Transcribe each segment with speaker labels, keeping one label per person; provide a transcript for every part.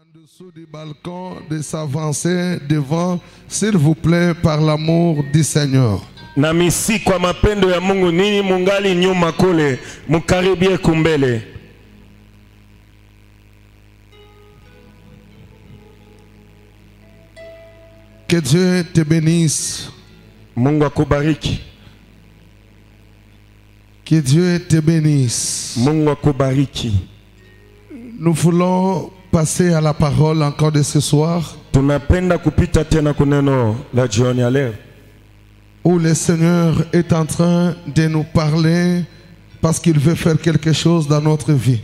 Speaker 1: En dessous du balcon de s'avancer devant, s'il vous plaît, par l'amour du Seigneur.
Speaker 2: Na misi kwa mapendo ya Mungu nini mungali nyuma kule mukaribie kumbele.
Speaker 1: Que Dieu te bénisse.
Speaker 2: Mungu akubariki.
Speaker 1: Que Dieu te bénisse.
Speaker 2: Mungu akubariki.
Speaker 1: Nous voulons passer à la parole encore de ce soir.
Speaker 2: Tunapenda kupita tena kuneno la jioni ya leo,
Speaker 1: Où le Seigneur est en train de nous parler parce qu'il veut faire quelque chose dans notre vie.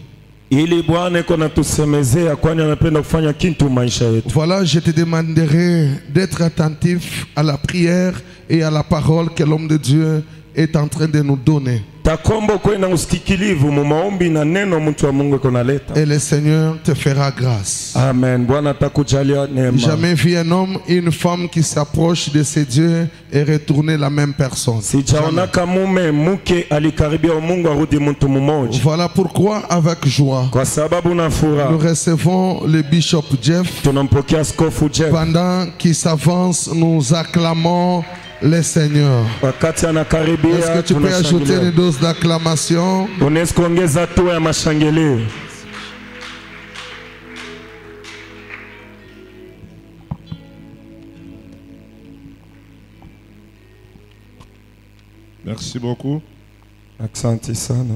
Speaker 2: ili Bwana iko natusemezea kwani anapenda kufanya kitu maisha yetu.
Speaker 1: Voilà, je te demanderai d'être attentif à la prière et à la parole que l'homme de Dieu est en train de nous donner.
Speaker 2: Takombo kwenda usikikilivu mu maombi na neno mtu wa Mungu iko naleta.
Speaker 1: Et le Seigneur te fera grâce.
Speaker 2: Amen. Bwana atakujalia neema.
Speaker 1: Jamais vu un homme et une femme qui s'approchent de ces dieux et retourner la même personne.
Speaker 2: Sijaonaka mume mke alikaribia Mungu arudi mtu mmoja.
Speaker 1: Voilà pourquoi avec joie
Speaker 2: Kwa sababu na
Speaker 1: nous
Speaker 2: furaha
Speaker 1: recevons le bishop Jeff.
Speaker 2: tunampokea askofu Jeff.
Speaker 1: Pendant qu'il s'avance, nous acclamons le Seigneur.
Speaker 2: Wakati
Speaker 1: Est-ce
Speaker 2: anakaribia
Speaker 1: que tu peux ajouter une
Speaker 2: tunashangilia.
Speaker 1: dose d'acclamation?
Speaker 2: Unaweza kuongeza hatua ya mashangilio.
Speaker 3: Merci beaucoup.
Speaker 2: Asante sana.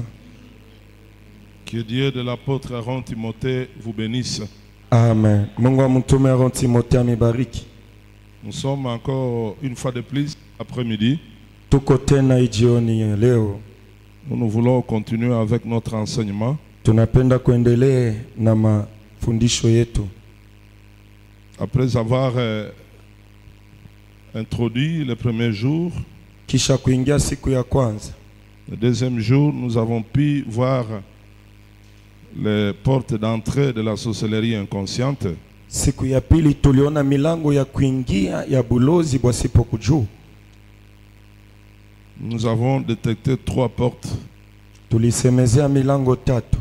Speaker 3: Que Dieu de l'apôtre Aaron Timothée vous bénisse.
Speaker 2: Amen. Mungu wa mtume Aaron Timothée amibariki.
Speaker 3: Nous sommes encore une fois de plus après-midi.
Speaker 2: Tuko tena hii jioni ya leo.
Speaker 3: Nous voulons continuer avec notre enseignement.
Speaker 2: Tunapenda kuendelea na mafundisho yetu.
Speaker 3: Après avoir introduit le premier jour,
Speaker 2: Kisha kuingia siku ya kwanza,
Speaker 3: le deuxième jour, nous avons pu voir les portes d'entrée de la sorcellerie inconsciente.
Speaker 2: siku ya pili tuliona milango ya kuingia ya bulozi bwasipo kujua.
Speaker 3: Nous avons détecté 3 portes.
Speaker 2: Tulisemezea milango tatu.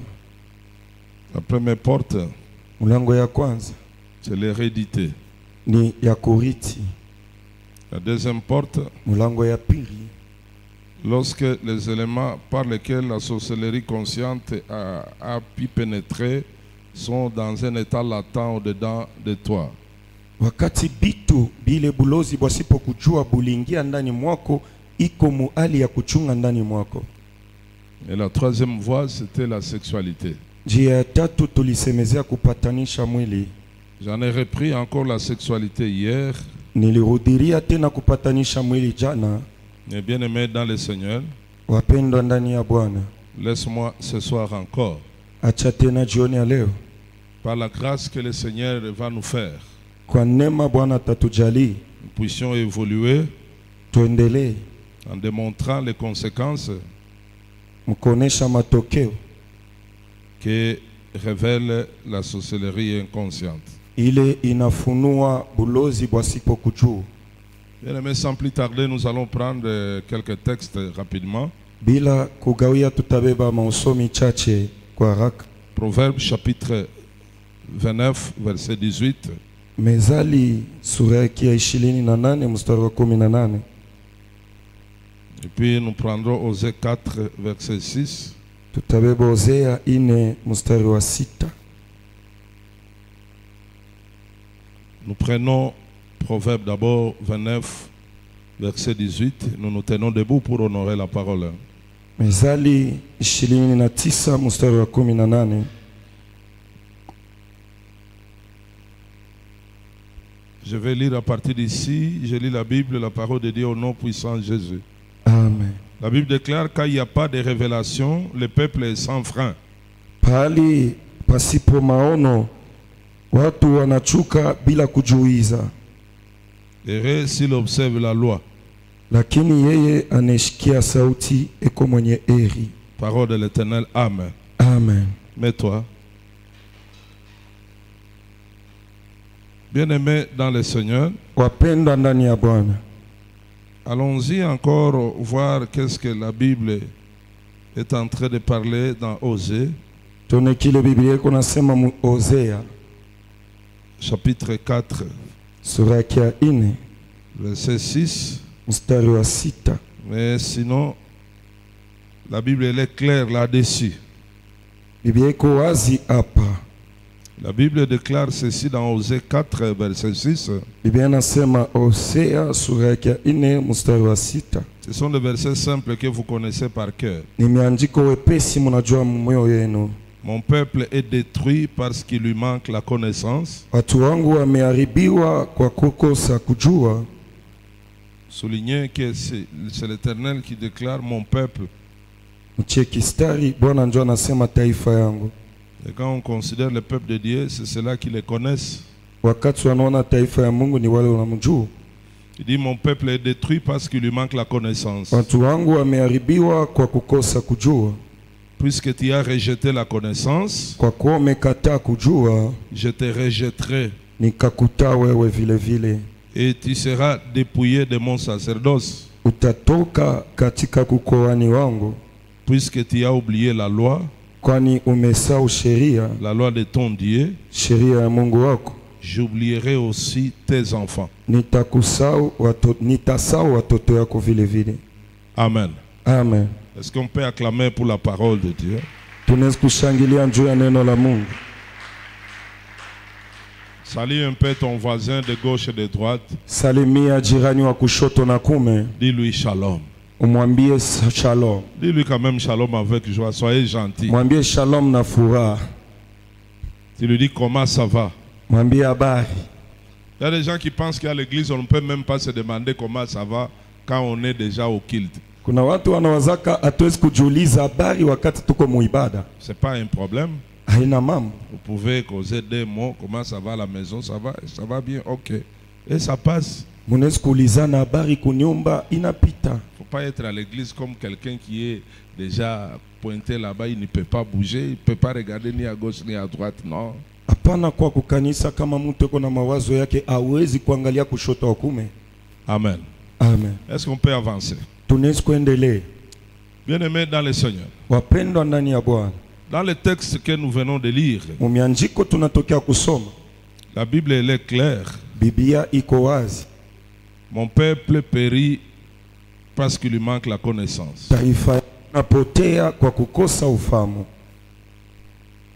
Speaker 3: La première porte,
Speaker 2: Mlango ya kwanza
Speaker 3: c'est l'hérédité.
Speaker 2: ni ya kuriti.
Speaker 3: La deuxième porte,
Speaker 2: Mlango ya pili,
Speaker 3: lorsque les éléments par lesquels la sorcellerie consciente a pu pénétrer sont dans un état latent au-dedans de toi.
Speaker 2: wakati bitu bile bulozi bwasipo kujua buliingia ndani mwako, iko mu hali ya kuchunga ndani mwako.
Speaker 3: Et la troisième voie, c'était la sexualité.
Speaker 2: Njia ya tatu tulisemezea kupatanisha mwili.
Speaker 3: J'en ai repris encore la sexualité hier.
Speaker 2: Nilirudiria tena kupatanisha mwili jana.
Speaker 3: Mes bien-aimés dans le Seigneur,
Speaker 2: Wapendwa ndani ya Bwana,
Speaker 3: laisse-moi ce soir encore,
Speaker 2: acha tena jioni ya leo,
Speaker 3: par la grâce que le Seigneur va nous faire,
Speaker 2: kwa neema Bwana tatujali,
Speaker 3: nous puissions évoluer
Speaker 2: tuendelee
Speaker 3: en démontrant les conséquences
Speaker 2: mkuonesha matokeo
Speaker 3: que révèle la sorcellerie inconsciente.
Speaker 2: ile inafunua bulozi bwasipo kujua.
Speaker 3: Bien-aimés, sans plus tarder, nous allons prendre quelques textes rapidement.
Speaker 2: Bila kugawia tutabeba mausomi chache kwa haraka.
Speaker 3: Proverbe chapitre 29, verset 18.
Speaker 2: Mezali sura ya 28 mstari wa 18.
Speaker 3: Et puis nous prendrons Osée 4, verset 6.
Speaker 2: Tutabeba Hosea 4 mstari wa 6.
Speaker 3: Nous prenons Proverbe d'abord 29, verset 18. Nous nous tenons debout pour honorer la parole.
Speaker 2: Mezali 29 mstari wa 18.
Speaker 3: Je vais lire à partir d'ici. Je lis la Bible, la parole de Dieu au nom puissant de Jésus.
Speaker 2: Amen.
Speaker 3: La Bible déclare qu'il n'y a pas de révélation, le peuple est sans frein.
Speaker 2: Pahali pasipo maono watu wanachuka bila kujuiza,
Speaker 3: Heureux s'il observe la loi.
Speaker 2: lakini yeye aneshikia sauti eko mwenye eri.
Speaker 3: Parole de l'Éternel. Amen.
Speaker 2: Amen.
Speaker 3: Mets-toi. Bien-aimés dans le Seigneur,
Speaker 2: Wapendwa ndani ya Bwana,
Speaker 3: allons-y encore voir qu'est-ce que la Bible est en train de parler dans Osée.
Speaker 2: tuone kile Biblia iko nasema mu Hosea
Speaker 3: chapitre 4,
Speaker 2: sura yake ya 4
Speaker 3: verset 6.
Speaker 2: mstari wa 6.
Speaker 3: Mais sinon, la Bible elle est claire là-dessus.
Speaker 2: Biblia iko wazi hapa.
Speaker 3: La Bible déclare ceci dans Osée 4, verset 6.
Speaker 2: Biblia inasema Hosea sura yake ya 4 mstari wa 6.
Speaker 3: Ce sont des versets simples que vous connaissez par cœur.
Speaker 2: Ni miandiko wepesi mnajua moyo yenu.
Speaker 3: Mon peuple est détruit parce qu'il lui manque la connaissance.
Speaker 2: Watu wangu wameharibiwa kwa kukosa kujua.
Speaker 3: Soulignez que c'est l'Éternel qui déclare mon peuple.
Speaker 2: Mchekistari Bwana ndio anasema taifa yangu.
Speaker 3: Et quand on considère le peuple de Dieu, c'est ceux-là qui les connaissent.
Speaker 2: Wakati wanaona taifa ya Mungu ni wale wanamjua.
Speaker 3: Il dit mon peuple est détruit parce qu'il lui manque la connaissance.
Speaker 2: Watu wangu wameharibiwa kwa kukosa kujua.
Speaker 3: Puisque tu as rejeté la connaissance,
Speaker 2: Kwa kuwa umekataa kujua,
Speaker 3: je te rejetterai
Speaker 2: nikakutaa wewe vile vile.
Speaker 3: et tu seras dépouillé de mon sacerdoce.
Speaker 2: Utatoka katika kukoani wangu,
Speaker 3: Puisque tu as oublié la loi,
Speaker 2: kwani umesahau sheria,
Speaker 3: la loi de ton Dieu,
Speaker 2: sheria ya Mungu wako.
Speaker 3: j'oublierai aussi tes enfants.
Speaker 2: Nitasahau watoto yako vile vile.
Speaker 3: Amen.
Speaker 2: Amen.
Speaker 3: Est-ce qu'on peut acclamer pour la parole de Dieu?
Speaker 2: Tunaweza kushangilia juu ya neno la Mungu.
Speaker 3: Salue un peu ton voisin de gauche et de droite.
Speaker 2: Salimia jirani wa kushoto na kume,
Speaker 3: Dis-lui shalom.
Speaker 2: umwambie shalom.
Speaker 3: Dis-lui quand même shalom avec joie. Soyez gentil.
Speaker 2: Mwambie shalom na furaha.
Speaker 3: Tu lui dis comment ça va.
Speaker 2: Mwambie habari.
Speaker 3: Il y a des gens qui pensent qu'à l'église, on ne peut même pas se demander comment ça va quand on est déjà au culte.
Speaker 2: Kuna watu wanawazaka hatuwezi kujiuliza habari wakati tuko muibada.
Speaker 3: Ce n'est pas un problème.
Speaker 2: Haina mambo.
Speaker 3: Vous pouvez causer des mots. Comment ça va à la maison? Ça va bien, ok. Et ça passe.
Speaker 2: Munaweza kuulizana habari kunyumba, inapita.
Speaker 3: Il ne faut pas être à l'église comme quelqu'un qui est déjà pointé là-bas. Il ne peut pas bouger, il ne peut pas regarder ni à gauche ni à droite. Non.
Speaker 2: Hapana kwa kukanisa kama mtu yuko na mawazo yake hawezi kuangalia kushoto au kume.
Speaker 3: Amen.
Speaker 2: Amen.
Speaker 3: Est-ce qu'on peut avancer?
Speaker 2: Tunaweza kuendelea.
Speaker 3: Bien-aimés dans le Seigneur,
Speaker 2: Wapendwa ndani ya Bwana.
Speaker 3: dans le texte que nous venons de lire,
Speaker 2: Mumianjiko tunatokea kusoma.
Speaker 3: la Bible elle est claire.
Speaker 2: Biblia iko wazi.
Speaker 3: Mon peuple périt parce qu'il lui manque la connaissance.
Speaker 2: Taifa napotea kwa kukosa ufahamu.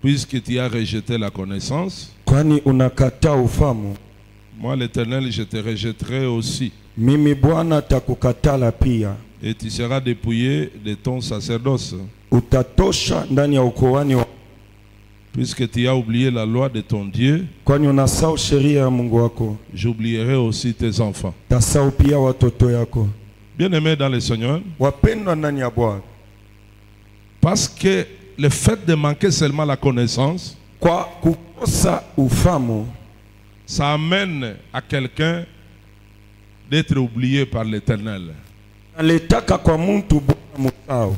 Speaker 3: Puisque tu as rejeté la connaissance,
Speaker 2: Kwani unakataa ufahamu,
Speaker 3: moi l'Éternel, je te rejetterai aussi.
Speaker 2: mimi Bwana takukatala pia.
Speaker 3: Et tu seras dépouillé de ton sacerdoce.
Speaker 2: Utatosha ndani ya ukoani wa,
Speaker 3: Puisque tu as oublié la loi de ton Dieu,
Speaker 2: kwani unasahau sheria ya Mungu wako.
Speaker 3: j'oublierai aussi tes enfants.
Speaker 2: Tasahau pia watoto yako.
Speaker 3: Bien-aimés dans le Seigneur,
Speaker 2: Wapendwa ndani ya Bwana.
Speaker 3: parce que le fait de manquer seulement la connaissance,
Speaker 2: Kwa kukosa ufahamu,
Speaker 3: ça amène à quelqu'un d'être oublié par l'Éternel.
Speaker 2: naletaka kwa mtu Bwana musahau.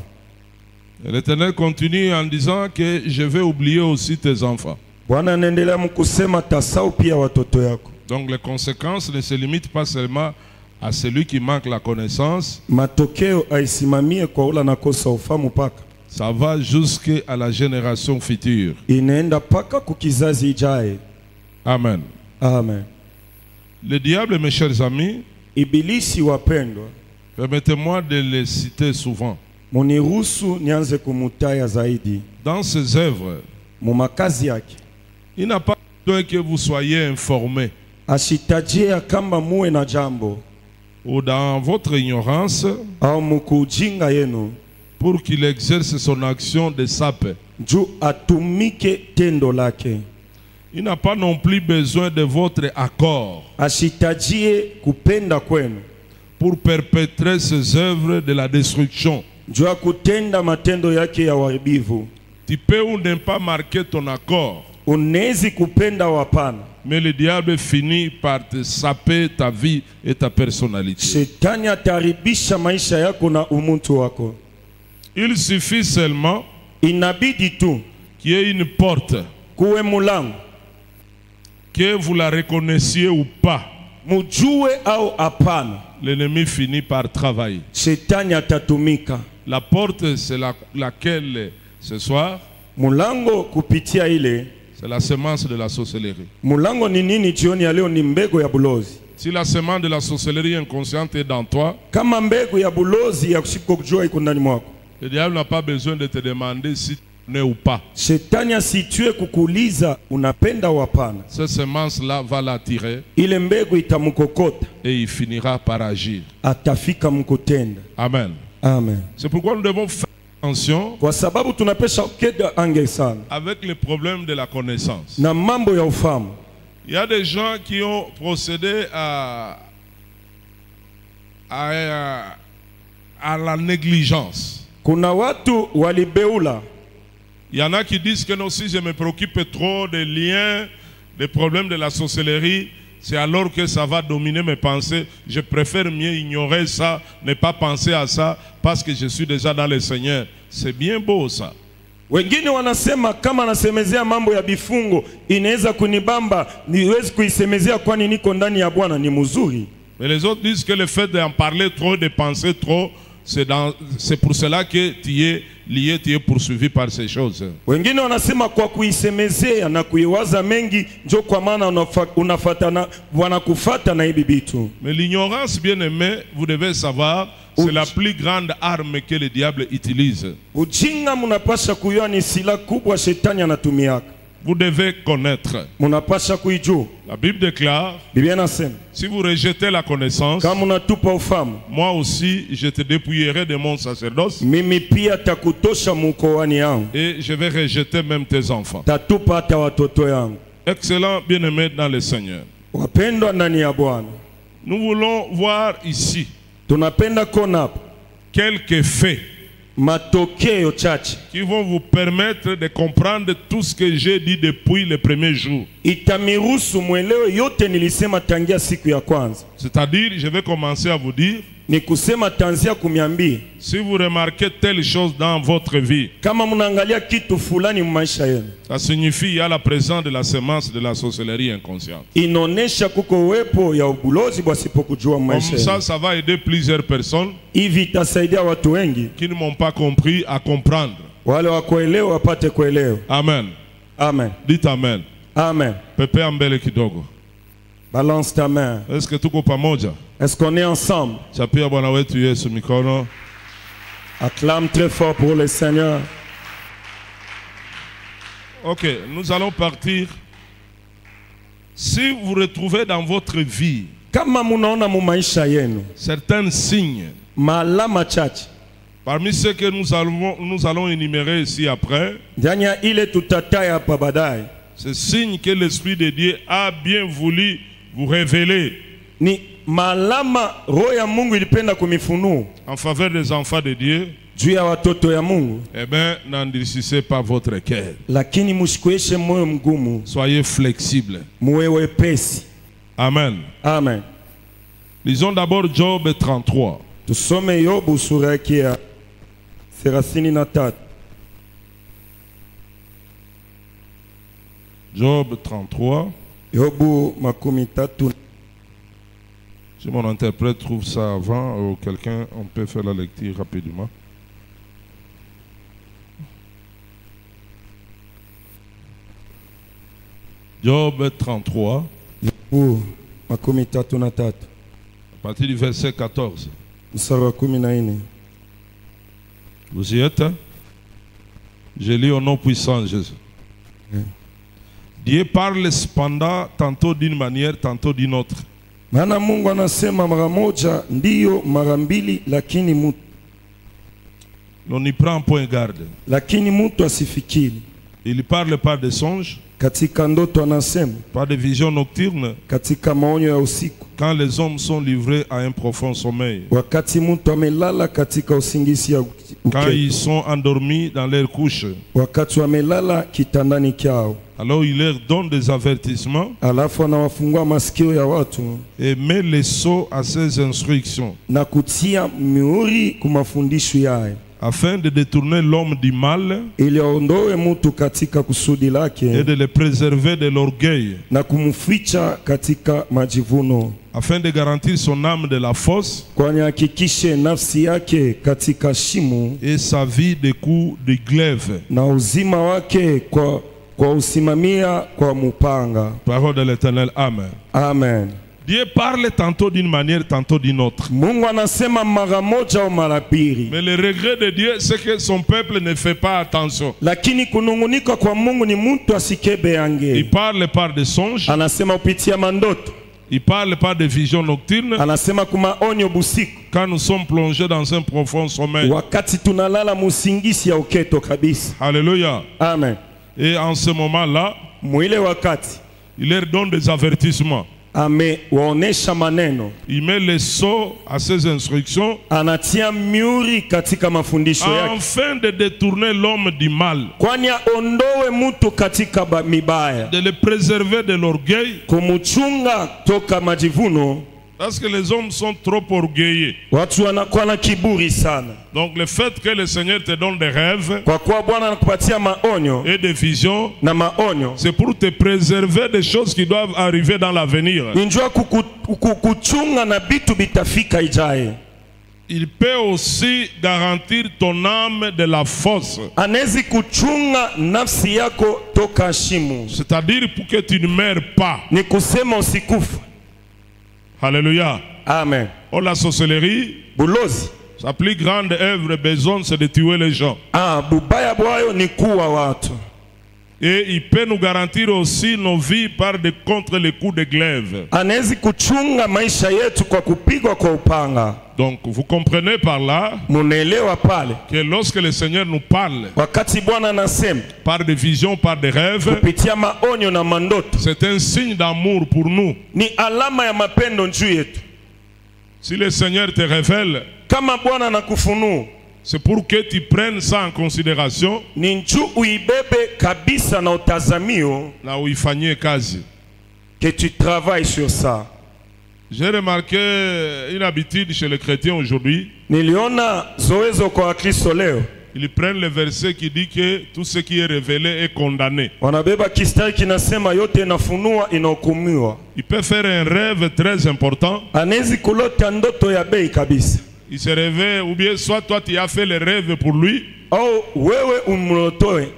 Speaker 3: Et l'Éternel continue en disant que je vais oublier aussi tes enfants.
Speaker 2: Bwana anaendelea mkusema tasahau pia watoto yako.
Speaker 3: Donc les conséquences ne se limitent pas seulement à celui qui manque la connaissance,
Speaker 2: Matokeo aisimamie kwa ula nakosa ufahamu paka.
Speaker 3: ça va jusqu'à la génération future.
Speaker 2: Inaenda paka kukizazi ijaye.
Speaker 3: Amen.
Speaker 2: Amen.
Speaker 3: Le diable, mes chers amis,
Speaker 2: Ibilisi wapendwa,
Speaker 3: permettez-moi de les citer souvent.
Speaker 2: muniruhusu nianze kumutaya zaidi.
Speaker 3: Dans ses œuvres,
Speaker 2: Mumakazi yake
Speaker 3: il n'a pas besoin que vous soyez informés
Speaker 2: ashitajia kamba muwe na jambo
Speaker 3: ou dans votre ignorance
Speaker 2: au mukujinga yenu
Speaker 3: pour qu'il exerce son action de sape.
Speaker 2: juu atumike tendo lake.
Speaker 3: Il n'a pas non plus besoin de votre accord
Speaker 2: Ashitajie kupenda kwenu
Speaker 3: pour perpétrer ses œuvres de la destruction.
Speaker 2: juu ya kutenda matendo yake ya uharibifu.
Speaker 3: Tu peux ou ne pas marquer ton accord,
Speaker 2: Unezi kupenda wapana,
Speaker 3: mais le diable finit par te saper ta vie et ta personnalité.
Speaker 2: shetani ataribisha maisha yako na umuntu wako.
Speaker 3: Il suffit seulement
Speaker 2: Inabidi tu
Speaker 3: qu'il y ait une porte,
Speaker 2: kuwe mulango,
Speaker 3: que vous la reconnaissiez ou pas.
Speaker 2: mujue au hapana,
Speaker 3: L'ennemi finit par travailler.
Speaker 2: shetani atatumika.
Speaker 3: La porte, c'est laquelle ce soir,
Speaker 2: Mulango kupitia ile
Speaker 3: C'est la semence de la sorcellerie.
Speaker 2: Mulango ni nini jioni ya leo? Ni mbegu ya bulozi.
Speaker 3: Si la semence de la sorcellerie inconsciente est dans toi,
Speaker 2: Kama mbegu ya bulozi ya kusipokujua iko ndani mwako,
Speaker 3: le diable n'a pas besoin de te demander si tu connais ou pas.
Speaker 2: Shetani asitue kukuuliza unapenda au hapana.
Speaker 3: Cette semence-là va l'attirer
Speaker 2: Ile mbegu itamkokota,
Speaker 3: et il finira par agir.
Speaker 2: atafika mkutenda.
Speaker 3: Amen.
Speaker 2: Amen.
Speaker 3: C'est pourquoi nous devons faire attention
Speaker 2: Kwa sababu tunapesha keda ange sana
Speaker 3: avec les problèmes de la connaissance.
Speaker 2: na mambo ya ufahamu.
Speaker 3: Il y a des gens qui ont procédé à la négligence.
Speaker 2: Kuna watu walibeula.
Speaker 3: Il y en a qui disent que non, si je me préoccupe trop des liens, des problèmes de la sorcellerie, c'est alors que ça va dominer mes pensées. Je préfère mieux ignorer ça, ne pas penser à ça, parce que je suis déjà dans le Seigneur. C'est bien beau ça.
Speaker 2: Wengine wanasema kama nasemezea mambo ya bifungo inaweza kunibamba, niwezi kuisemezea kwani niko ndani ya Bwana, ni mzuri.
Speaker 3: Mais les autres disent que le fait d'en parler trop, de penser trop, c'est pour cela que tu es lié, tu es poursuivi par ces choses.
Speaker 2: Wengine wanasema kwa kuisemezea na kuiwaza mengi ndio kwa maana unafatana wanakufuata na hivi vitu.
Speaker 3: Mais l'ignorance, bien aimé, vous devez savoir, c'est la plus grande arme que le diable utilise.
Speaker 2: Ujinga munapasha kujua ni silaha kubwa shetani anatumiaka.
Speaker 3: Vous devez connaître.
Speaker 2: Munapasha kuijua.
Speaker 3: La Bible déclare,
Speaker 2: Biblia inasema,
Speaker 3: si vous rejetez la connaissance,
Speaker 2: kama unatupa ufahamu,
Speaker 3: moi aussi je te dépouillerai de mon sacerdoce
Speaker 2: mimi pia takutosha mkoani yangu,
Speaker 3: et je vais rejeter même tes enfants.
Speaker 2: tatupa hata watoto yangu.
Speaker 3: Excellent, bien-aimé dans le Seigneur.
Speaker 2: Wapendwa ndani ya Bwana,
Speaker 3: Nous voulons voir ici
Speaker 2: tunapenda kuona hapa
Speaker 3: quelques faits
Speaker 2: matokeo chache
Speaker 3: qui vont vous permettre de comprendre tout ce que j'ai dit depuis le premier jour.
Speaker 2: itamiruhusu mwelewe yote nilisema tangia siku ya kwanza.
Speaker 3: C'est-à-dire, je vais commencer à vous dire,
Speaker 2: Ni kusema tanzia kumiambia,
Speaker 3: si vous remarquez telle chose dans votre vie,
Speaker 2: kama mnaangalia kitu fulani maisha yenu,
Speaker 3: ça signifie qu'il y a la présence de la semence de la sorcellerie inconsciente.
Speaker 2: inaonesha kuko uwepo ya ubulozi wasipokujua maisha
Speaker 3: Comme ça,
Speaker 2: yenu.
Speaker 3: ça va aider plusieurs personnes
Speaker 2: Hivi itasaidia watu wengi
Speaker 3: qui ne m'ont pas compris à comprendre.
Speaker 2: wale wakuelewa wapate kuelewa.
Speaker 3: Amen.
Speaker 2: Amen.
Speaker 3: Dites Amen.
Speaker 2: Amen.
Speaker 3: Pepe ambele kidogo.
Speaker 2: Balance ta main.
Speaker 3: Est-ce que tuko pamoja?
Speaker 2: Est-ce qu'on est ensemble?
Speaker 3: Chapia Bwana wetu Yesu mikono.
Speaker 2: Acclame très fort pour le Seigneur.
Speaker 3: Ok, nous allons partir. Si vous retrouvez dans votre vie
Speaker 2: Kama munaona mu maisha yenu
Speaker 3: certains signes,
Speaker 2: malama chache,
Speaker 3: parmi ceux que nous allons énumérer ici après,
Speaker 2: ndani ya ile tutataya hapa baadaye,
Speaker 3: c'est signe que l'Esprit de Dieu a bien voulu vous révéler
Speaker 2: ni malama roho ya Mungu ilipenda kumifunua
Speaker 3: en faveur des enfants de Dieu.
Speaker 2: juu ya watoto ya Mungu.
Speaker 3: Eh bien, n'endurcissez pas votre cœur.
Speaker 2: Lakini msikueshe moyo mgumu,
Speaker 3: Soyez flexible.
Speaker 2: muwe wepesi.
Speaker 3: Amen.
Speaker 2: Amen.
Speaker 3: Lisons d'abord Job 33.
Speaker 2: Tusome Yobu sura yake ya 33.
Speaker 3: Job 33.
Speaker 2: Yobu 33.
Speaker 3: Si mon interprète trouve ça avant, ou quelqu'un, on peut faire la lecture rapidement. Job 33,
Speaker 2: Yobu 33.
Speaker 3: à partir du verset 14.
Speaker 2: Mstari wa 14.
Speaker 3: Vous y êtes? Hein? Je lis au nom puissant de Jésus. Dieu parle cependant tantôt d'une manière, tantôt d'une autre.
Speaker 2: Maana Mungu anasema mara moja ndiyo, mara mbili, lakini
Speaker 3: On n'y prend point garde.
Speaker 2: mtu asifikiri.
Speaker 3: Il parle par des songes,
Speaker 2: Katika ndoto anasema,
Speaker 3: par des visions nocturnes,
Speaker 2: katika maonyo ya usiku,
Speaker 3: quand les hommes sont livrés à un profond sommeil,
Speaker 2: wakati mtu amelala katika usingizi ya
Speaker 3: quand
Speaker 2: uke,
Speaker 3: ils sont endormis dans leur couche.
Speaker 2: wakati wamelala kitandani kyao,
Speaker 3: Alors il leur donne des avertissements
Speaker 2: alafu anawafungua masikio ya watu
Speaker 3: et met les sceaux à ses instructions,
Speaker 2: na kutia mihuri kwa mafundisho yaye,
Speaker 3: afin de détourner l'homme du mal
Speaker 2: ili aondoe mtu katika kusudi
Speaker 3: et
Speaker 2: lake
Speaker 3: de le préserver de l'orgueil,
Speaker 2: na kumficha katika majivuno,
Speaker 3: afin de garantir son âme de la fosse
Speaker 2: kwani hakikishe nafsi yake katika shimo
Speaker 3: et sa vie des coups de glaive.
Speaker 2: na uzima wake kwa kwa usimamia kwa mupanga.
Speaker 3: Parole de l'Éternel. Amen.
Speaker 2: Amen.
Speaker 3: Dieu parle tantôt d'une manière, tantôt d'une autre.
Speaker 2: Mungu anasema mara moja au mara pili.
Speaker 3: Mais le regret de Dieu, c'est que son peuple ne fait pas attention.
Speaker 2: Lakini kunungunika kwa Mungu ni mtu asikebe yange.
Speaker 3: Il parle par des songes.
Speaker 2: Anasema upitia mandoto.
Speaker 3: Il parle par des visions nocturnes.
Speaker 2: Anasema kumaonyo busiku.
Speaker 3: Quand nous sommes plongés dans un profond sommeil.
Speaker 2: Wakati tunalala musingisi ya uketo kabisa.
Speaker 3: Alléluia.
Speaker 2: Amen.
Speaker 3: Et en ce moment-là,
Speaker 2: mwile wakati
Speaker 3: il leur donne des avertissements.
Speaker 2: Amewaonesha maneno.
Speaker 3: Il met les sceaux à ses instructions.
Speaker 2: Anatia miuri katika mafundisho yake.
Speaker 3: Afin de détourner l'homme du mal.
Speaker 2: Kwani aondoe mtu katika mibaya.
Speaker 3: De le préserver de l'orgueil.
Speaker 2: Kumuchunga toka majivuno.
Speaker 3: Parce que les hommes sont trop orgueilleux.
Speaker 2: Watu wanakuwa na kiburi sana.
Speaker 3: Donc le fait que le Seigneur te donne des rêves
Speaker 2: kwa kuwa Bwana anakupatia maonyo
Speaker 3: et des visions,
Speaker 2: na maonyo,
Speaker 3: c'est pour te préserver des choses qui doivent arriver dans l'avenir.
Speaker 2: Njua kuchunga na bitu bitafika ijaye.
Speaker 3: Il peut aussi garantir ton âme de la fosse.
Speaker 2: Anezi kuchunga nafsi yako toka shimu.
Speaker 3: C'est-à-dire pour que tu ne meurs pas.
Speaker 2: Ni kusema usikufa.
Speaker 3: Alléluia.
Speaker 2: Amen.
Speaker 3: Oh, la sorcellerie,
Speaker 2: bulozi,
Speaker 3: sa plus grande œuvre besoin c'est de tuer les gens.
Speaker 2: Bubaya bwayo ni kuwa watu.
Speaker 3: Et il peut nous garantir aussi nos vies contre les coups de glaive.
Speaker 2: Anezi kuchunga maisha yetu kwa kupigwa kwa upanga.
Speaker 3: Donc vous comprenez par là que lorsque le Seigneur nous parle
Speaker 2: wakati Bwana anasema
Speaker 3: par des visions, par des rêves,
Speaker 2: kupitia maonyo na mandoto,
Speaker 3: c'est un signe d'amour pour nous.
Speaker 2: Ni alama ya mapendo juu yetu.
Speaker 3: Si le Seigneur te révèle,
Speaker 2: kama Bwana anakufunua,
Speaker 3: c'est pour que tu prennes ça en considération.
Speaker 2: Ni njoo uibebe kabisa na utazamio
Speaker 3: na uifanyie kazi.
Speaker 2: Que tu travailles sur ça.
Speaker 3: J'ai remarqué une habitude chez les chrétiens aujourd'hui.
Speaker 2: Niliona zoezo kwa Kristo leo.
Speaker 3: Ils prennent le verset qui dit que tout ce qui est révélé est condamné.
Speaker 2: Wanabeba kistari kinasema yote inafunua inahukumiwa.
Speaker 3: Il peut faire un rêve très important.
Speaker 2: Anezi kulota ndoto ya bei kabisa.
Speaker 3: Il se réveille, ou bien soit toi tu as fait le rêve pour lui.
Speaker 2: Au wewe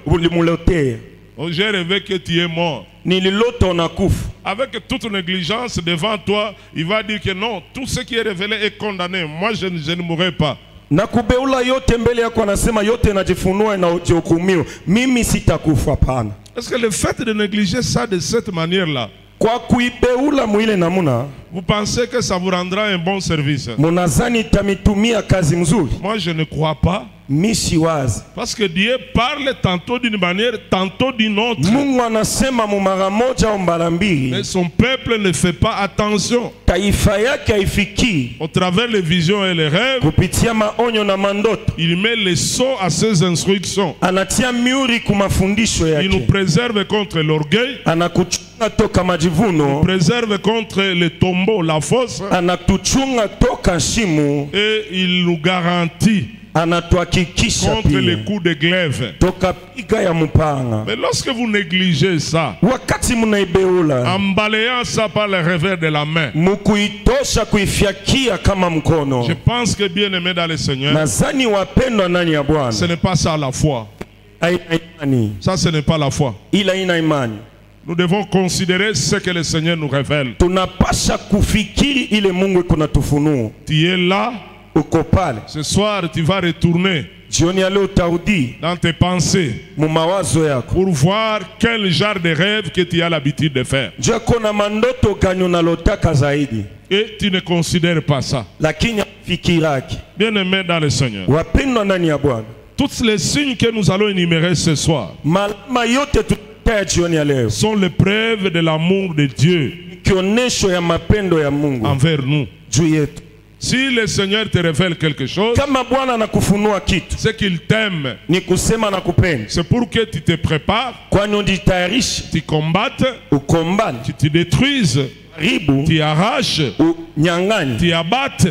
Speaker 2: ulimulotea.
Speaker 3: Oh, j'ai rêvé que tu es mort.
Speaker 2: Nililota unakufa.
Speaker 3: Avec toute négligence devant toi, il va dire que non, tout ce qui est révélé est condamné. Moi je ne mourrai pas.
Speaker 2: Na kubeula yote mbele yako anasema yote najifunua na ujihukumiwa. Mimi sitakufa pana.
Speaker 3: Est-ce que le fait de négliger ça de cette manière-là,
Speaker 2: kwa kuibeula mwile namuna,
Speaker 3: vous pensez que ça vous rendra un bon service?
Speaker 2: Munazani tamitumia kazi mzuri?
Speaker 3: Moi je ne crois pas.
Speaker 2: Mishiwazi.
Speaker 3: Parce que Dieu parle tantôt d'une manière, tantôt d'une autre.
Speaker 2: Mungu anasema mara moja au mara mbili.
Speaker 3: Mais son peuple ne fait pas attention.
Speaker 2: Taifa yake haifiki.
Speaker 3: Au travers les visions et les rêves,
Speaker 2: kupitia maonyo na mandoto,
Speaker 3: il met les sceaux à ses instructions.
Speaker 2: Anatia miuri kumafundisho yake.
Speaker 3: Il nous préserve contre l'orgueil.
Speaker 2: Anakuchunga toka majivuno.
Speaker 3: Il nous préserve contre le tombeau, la fosse.
Speaker 2: Anatuchunga toka shimu.
Speaker 3: Et il nous garantit contre les coups de glaive. Mais lorsque vous négligez ça, en balayant ça par le revers de la main, je pense que bien aimé dans le Seigneur, ce n'est pas ça la foi. Ça ce n'est pas la foi. Nous devons considérer ce que le Seigneur nous révèle. Tu es là. Ce soir, tu vas retourner dans tes pensées pour voir quel genre de rêve que tu as l'habitude de faire. Et tu ne considères pas ça. Bien aimé dans le Seigneur, tous les signes que nous allons énumérer ce soir sont les preuves de l'amour de Dieu envers nous. Si le Seigneur te révèle quelque chose, c'est qu'il t'aime. C'est pour que tu te prépares, tu combattes, tu te détruises, tu arraches, tu abattes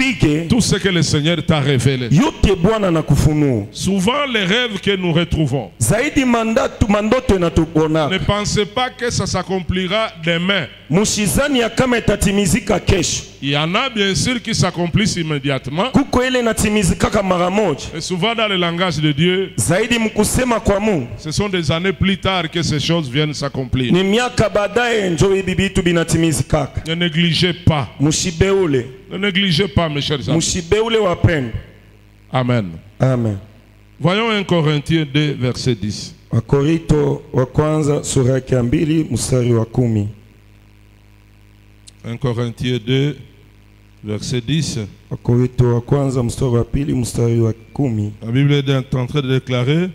Speaker 2: upige
Speaker 3: tout ce que le Seigneur t'a révélé.
Speaker 2: yote Bwana na kufunua.
Speaker 3: Souvent, les rêves que nous retrouvons,
Speaker 2: Zaidi mandoto na tuona.
Speaker 3: ne pensez pas que ça s'accomplira demain.
Speaker 2: Mushizani ya kama itatimizika kesho.
Speaker 3: Il y en a bien sûr qui s'accomplissent immédiatement.
Speaker 2: Kuko ile inatimizika kama mara moja.
Speaker 3: Et souvent dans le langage de Dieu,
Speaker 2: Zaidi mkusema kwa Mungu.
Speaker 3: ce sont des années plus tard que ces choses viennent s'accomplir.
Speaker 2: Ni miaka baadaye njo hivi vitu vinatimizika.
Speaker 3: Ne négligez pas.
Speaker 2: Mushibeule.
Speaker 3: Ne négligez pas, mes chers amis.
Speaker 2: Mushibeule wapendwa.
Speaker 3: Amen.
Speaker 2: Amen.
Speaker 3: Voyons 1 Corinthiens 2, verset 10.
Speaker 2: Wakorinto wa kwanza sura ya 2 mstari wa 10.
Speaker 3: 1 Corinthiens 2, verset 10.
Speaker 2: Wakorinto wa kwanza mstari wa 2 mstari wa 10.
Speaker 3: La Bible est en train de déclarer,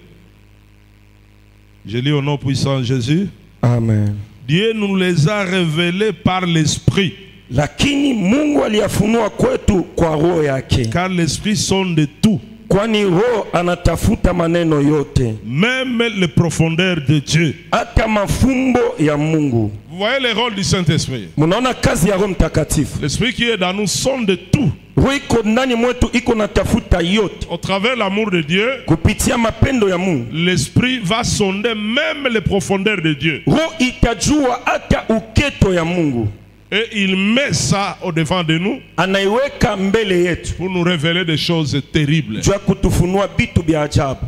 Speaker 3: je lis au nom puissant de Jésus,
Speaker 2: Amen.
Speaker 3: Dieu nous les a révélés par l'Esprit,
Speaker 2: Lakini Mungu aliyafunua kwetu kwa roho yake.
Speaker 3: car l'Esprit sonde de tout,
Speaker 2: Kwani roho anatafuta maneno yote,
Speaker 3: même les profondeurs de Dieu.
Speaker 2: hata mafumbo ya Mungu.
Speaker 3: Vous voyez le rôle du Saint-Esprit.
Speaker 2: Munaona kazi ya Roho Mtakatifu.
Speaker 3: L'Esprit qui est dans nous sonde de tout,
Speaker 2: Roho iko ndani mwetu, iko natafuta yote.
Speaker 3: au travers de l'amour de Dieu.
Speaker 2: Kupitia mapendo ya Mungu,
Speaker 3: L'Esprit va sonder même les profondeurs de Dieu.
Speaker 2: roho itajua hata uketo ya Mungu.
Speaker 3: Et il met ça au devant de nous
Speaker 2: Anaiweka mbele yetu
Speaker 3: pour nous révéler des choses terribles.
Speaker 2: juu ya kutufunua vitu vya ajabu.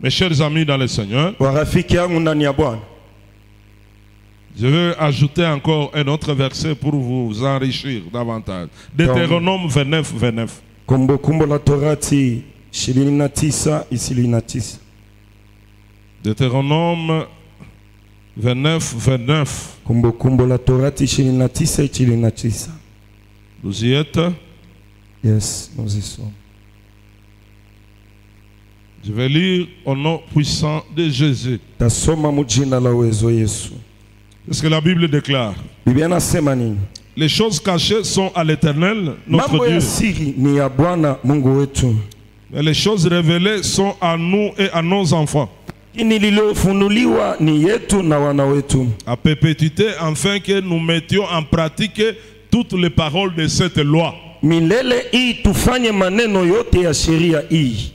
Speaker 3: Mes chers amis dans le Seigneur,
Speaker 2: Warafiki yangu ndani ya Bwana,
Speaker 3: je vais ajouter encore un autre verset pour vous enrichir davantage. Deutéronome 29, 29.
Speaker 2: Kumbukumbu la Torati 29:29.
Speaker 3: Deutéronome 29, 29.
Speaker 2: Kumbukumbu la Torati 29:29.
Speaker 3: Vous y êtes?
Speaker 2: Yes, nous y sommes.
Speaker 3: Je vais lire au nom puissant de Jésus.
Speaker 2: Tasoma mujina la uwezo Yesu.
Speaker 3: Parce que la Bible déclare,
Speaker 2: Biblia nasema nini?
Speaker 3: les choses cachées sont à l'Éternel, notre
Speaker 2: Mambo ya
Speaker 3: Dieu.
Speaker 2: siri ni ya Bwana Mungu wetu,
Speaker 3: Mais les choses révélées sont à nous et à nos enfants,
Speaker 2: lakini lililofunuliwa ni yetu na wana wetu,
Speaker 3: à perpétuité, afin que nous mettions en pratique toutes les paroles de cette loi.
Speaker 2: milele hii tufanye maneno yote ya sheria hii.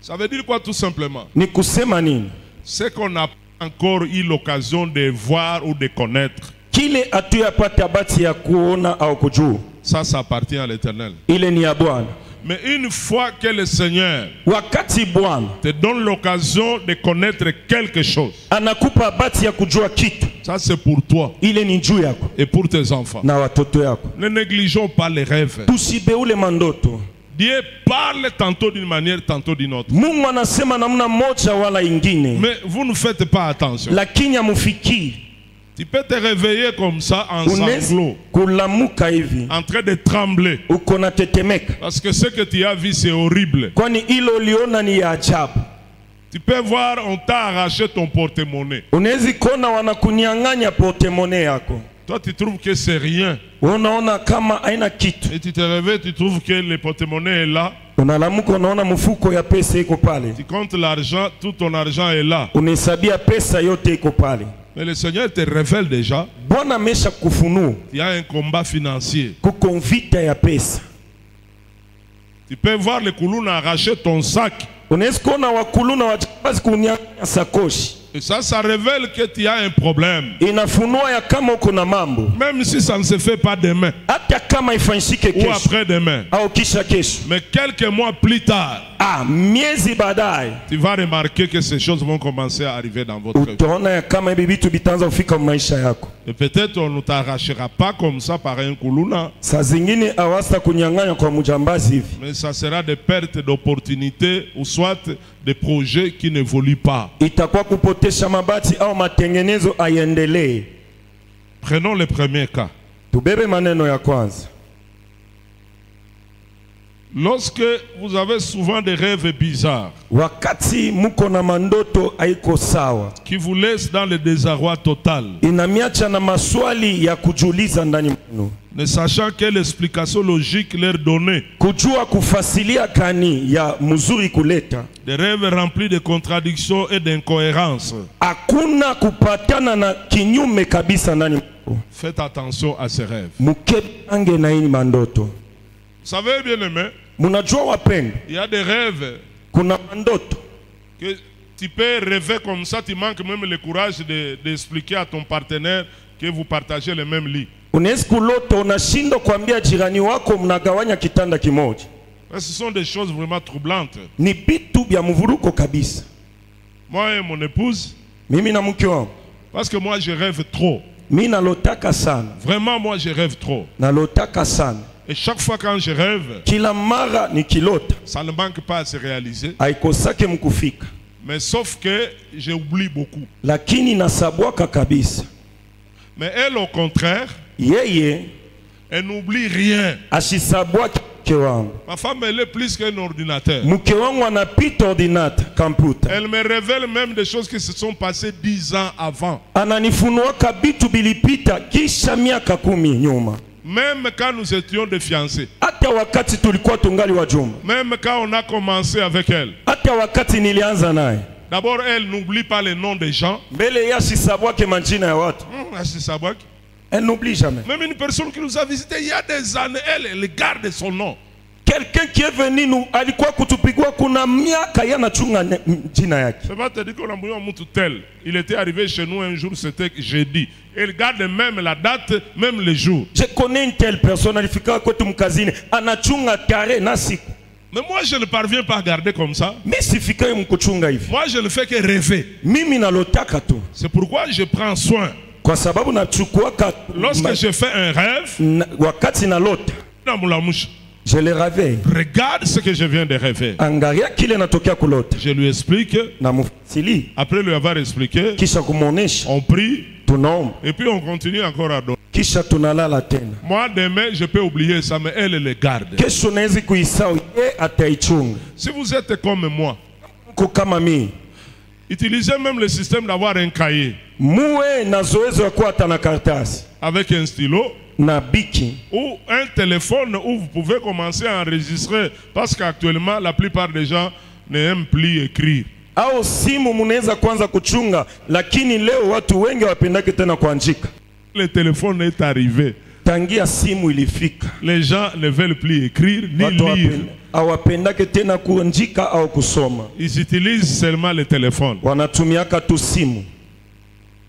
Speaker 3: Ça veut dire quoi tout simplement?
Speaker 2: Ni kusema nini?
Speaker 3: C'est qu'on n'a pas encore eu l'occasion de voir ou de connaître.
Speaker 2: Kile hatuyapata bahati ya kuona au kujua,
Speaker 3: Ça appartient à l'Éternel.
Speaker 2: ile ni ya Bwana.
Speaker 3: Mais une fois que le Seigneur
Speaker 2: Wakati Bwana
Speaker 3: te donne l'occasion de connaître quelque chose,
Speaker 2: anakupa bahati ya kujua kitu,
Speaker 3: ça c'est pour toi
Speaker 2: ile ni juu yako
Speaker 3: et pour tes enfants.
Speaker 2: na watoto yako.
Speaker 3: Ne négligeons pas les rêves.
Speaker 2: Tusibeule mandoto.
Speaker 3: Dieu parle tantôt d'une manière, tantôt d'une autre.
Speaker 2: Mungu anasema namna moja wala ingine,
Speaker 3: Mais vous ne faites pas attention.
Speaker 2: lakini amufikii.
Speaker 3: Tu peux te réveiller comme ça en
Speaker 2: Unaweza
Speaker 3: sanglots,
Speaker 2: kulamuka hivi
Speaker 3: en train de trembler.
Speaker 2: uko na tetemeka,
Speaker 3: Parce que ce que tu as vu, c'est horrible.
Speaker 2: kwani ilo uliona ni ya ajabu.
Speaker 3: Tu peux voir, on t'a arraché ton porte-monnaie.
Speaker 2: Unaweza kuona wanakunyang'anya portemone yako,
Speaker 3: Toi, tu trouves que c'est rien.
Speaker 2: unaona kama haina kitu.
Speaker 3: Et tu te réveilles, tu trouves que le porte-monnaie est là.
Speaker 2: Unalamuka unaona mfuko ya pesa iko pale,
Speaker 3: Tu comptes l'argent, tout ton argent est là.
Speaker 2: unahesabia pesa yote iko pale.
Speaker 3: Mais le Seigneur te révèle déjà,
Speaker 2: Bwana amesha kufunua
Speaker 3: il y a un combat financier.
Speaker 2: kuko vita ya pesa.
Speaker 3: Tu peux voir le Koulouna arracher ton sac.
Speaker 2: Unaweza kuona wakuluna wajambazi kunyang'anya sakoshi,
Speaker 3: Et ça révèle que tu as un problème.
Speaker 2: inafunua ya kama uko na mambo,
Speaker 3: Même si ça ne se fait pas demain
Speaker 2: hata kama ifanyike
Speaker 3: ou
Speaker 2: kesho
Speaker 3: après-demain.
Speaker 2: au kisha kesho.
Speaker 3: Mais quelques mois plus tard,
Speaker 2: Miezi baadaye
Speaker 3: tu vas remarquer que ces choses vont commencer à arriver dans votre vie.
Speaker 2: utaona ya kama hivi vitu vitaanza kufika maisha yako.
Speaker 3: Et peut-être on ne t'arrachera pas comme ça par un Koulouna,
Speaker 2: Saa zingine awasta kunyang'anya kwa mjambazi hivi,
Speaker 3: mais ça sera des pertes d'opportunités ou soit des projets qui n'évoluent pas.
Speaker 2: itakuwa kupotesha mabati au matengenezo aiendelee.
Speaker 3: Prenons le premier cas.
Speaker 2: Tubebe maneno ya kwanza.
Speaker 3: Lorsque vous avez souvent des rêves bizarres
Speaker 2: Wakati muko na mandoto haiko sawa,
Speaker 3: qui vous laissent dans le désarroi total,
Speaker 2: inamiacha na maswali ya kujiuliza ndani mwenu,
Speaker 3: ne sachant quelle explication logique leur donner,
Speaker 2: kujua kufasilia kani ya mzuri kuleta,
Speaker 3: des rêves remplis de contradictions et d'incohérences.
Speaker 2: hakuna kupatana na kinyume kabisa ndani mwenu.
Speaker 3: Faites attention à ces rêves.
Speaker 2: Mukebange na hii mandoto.
Speaker 3: savez, bien aimé,
Speaker 2: Munajua wapendwa,
Speaker 3: il y a des rêves
Speaker 2: kuna mandoto
Speaker 3: que tu peux rêver comme ça, tu manques même le courage d'expliquer à ton partenaire que vous partagez le même lit.
Speaker 2: unaweza kulota unashindwa kuambia jirani wako mnagawanya kitanda kimoja.
Speaker 3: Ce sont des choses vraiment troublantes.
Speaker 2: Ni vitu vya mvuruko kabisa.
Speaker 3: Moi et mon épouse,
Speaker 2: Mimi na mke wangu,
Speaker 3: parce que moi je rêve trop.
Speaker 2: mimi nalotaka sana.
Speaker 3: Vraiment, moi je rêve trop.
Speaker 2: Nalotaka sana.
Speaker 3: Et chaque fois quand je rêve,
Speaker 2: Kila mara nikilota
Speaker 3: ça ne manque pas à se réaliser.
Speaker 2: haikosake mkufika.
Speaker 3: Mais sauf que j'oublie beaucoup.
Speaker 2: Lakini nasabwaka kabisa.
Speaker 3: Mais elle, au contraire,
Speaker 2: Yeye
Speaker 3: elle n'oublie rien.
Speaker 2: ashisabwaki mke wangu.
Speaker 3: Ma femme, elle est plus qu'un ordinateur.
Speaker 2: Mke wangu anapita ordinata computer.
Speaker 3: Elle me révèle même des choses qui se sont passées 10 ans avant.
Speaker 2: Ananifunuaka bitu bilipita kisha miaka 10 nyuma.
Speaker 3: Même quand nous étions des fiancés.
Speaker 2: Hata wakati tulikuwa tungali wajumba.
Speaker 3: Même quand on a commencé avec elle.
Speaker 2: Hata wakati nilianza naye.
Speaker 3: D'abord, elle n'oublie pas les noms des gens.
Speaker 2: Mbele ya shisabwake majina ya watu. Elle n'oublie jamais.
Speaker 3: Même une personne qui nous a visité il y a des années, elle garde son nom.
Speaker 2: Quelqu'un qui est venu nous alikuwa kutupigwa kuna miaka yanachunga jina yake.
Speaker 3: Je vais te dire qu'on a mouillé un tel. Il était arrivé chez nous un jour, c'était jeudi. Elle garde même la date, même le jour.
Speaker 2: Je connais une telle personne alifika kwetu mkazini anachunga tarehe na siku.
Speaker 3: Mais moi je ne parviens pas à garder comme ça.
Speaker 2: Mimi sifikaye mkuchunga hivi.
Speaker 3: Moi je ne fais que rêver.
Speaker 2: Mimi nalotaka tu.
Speaker 3: C'est pourquoi je prends soin.
Speaker 2: Kwa sababu nachukua
Speaker 3: lorsque je fais un rêve,
Speaker 2: wakati nalota, je le réveille.
Speaker 3: Regarde ce que je viens de rêver.
Speaker 2: Angalia kile natokea kulota.
Speaker 3: Je lui explique. Après lui avoir expliqué,
Speaker 2: kisha kumuonesha,
Speaker 3: on prie.
Speaker 2: Tunaomba.
Speaker 3: Et puis on continue encore à dormir.
Speaker 2: Kisha tunalala tena.
Speaker 3: Moi demain je peux oublier ça, mais elle le garde.
Speaker 2: Kesho naweza kuisahau, yeye ataichunga.
Speaker 3: Si vous êtes comme moi,
Speaker 2: kama mimi,
Speaker 3: utilisez même le système d'avoir un cahier.
Speaker 2: Muwe na zoezo ya kuwa na karatasi.
Speaker 3: Avec un stylo.
Speaker 2: Na biki.
Speaker 3: Ou un téléphone où vous pouvez commencer à enregistrer. Parce qu'actuellement, la plupart des gens n'aiment plus écrire.
Speaker 2: Au simu munaweza kwanza kuchunga, lakini leo watu wengi wapendake tena kuandika.
Speaker 3: Le téléphone est arrivé.
Speaker 2: Tangia simu ilifika.
Speaker 3: Les gens ne veulent plus écrire ni lire.
Speaker 2: Awapendake tena kuandika au kusoma.
Speaker 3: Ils utilisent seulement le téléphone.
Speaker 2: Wanatumiaka tu simu.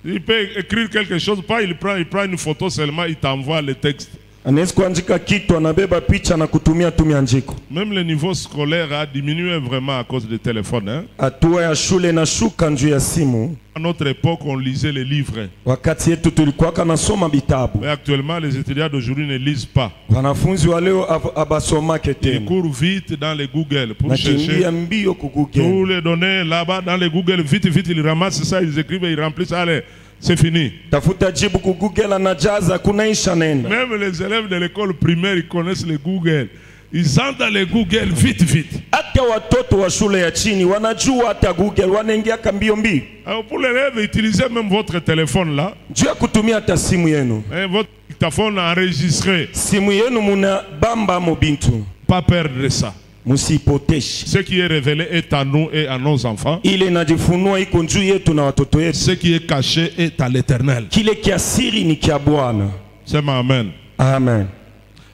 Speaker 3: Il peut écrire quelque chose, pas il prend une photo seulement, il t'envoie le texte.
Speaker 2: Anaweza kuandika kitu, anabeba picha na kutumia tu miandiko.
Speaker 3: Même le niveau scolaire a diminué vraiment à cause du téléphone. Hein?
Speaker 2: Hatua ya shule na shuka njuu ya simu.
Speaker 3: À notre époque, on lisait les livres.
Speaker 2: Wakati yetu tulikuwa nasoma vitabu.
Speaker 3: Mais actuellement, les étudiants d'aujourd'hui ne lisent pas.
Speaker 2: Wanafunzi wa leo abasomake tena.
Speaker 3: Ils courent vite dans les Google pour chercher
Speaker 2: mbio ku Google.
Speaker 3: Tous les données là-bas dans les Google, vite, ils ramassent ça, ils écrivent et ils remplissent. Allez, c'est fini.
Speaker 2: Tafuta jibu ku Google anajaza kunaisha nenda.
Speaker 3: Même les élèves de l'école primaire, ils connaissent les Google. Ils entrent dans les Google vite.
Speaker 2: Hata watoto wa shule ya chini wanajua hata Google, wanaingia mbio mbio.
Speaker 3: Alors pour les élèves, utilisez même votre téléphone là.
Speaker 2: Juu ya kutumia hata simu yenu.
Speaker 3: Votre dictaphone enregistré.
Speaker 2: Simu yenu muna bamba mo bintu.
Speaker 3: Pas perdre ça.
Speaker 2: Musipoteshe.
Speaker 3: Ce qui est révélé est à nous et à nos enfants.
Speaker 2: Ile inajifunua iko juu yetu na watoto yetu.
Speaker 3: Ce qui est caché est à l'Éternel.
Speaker 2: Kile kia siri ni kia Bwana.
Speaker 3: C'est amen.
Speaker 2: Amen.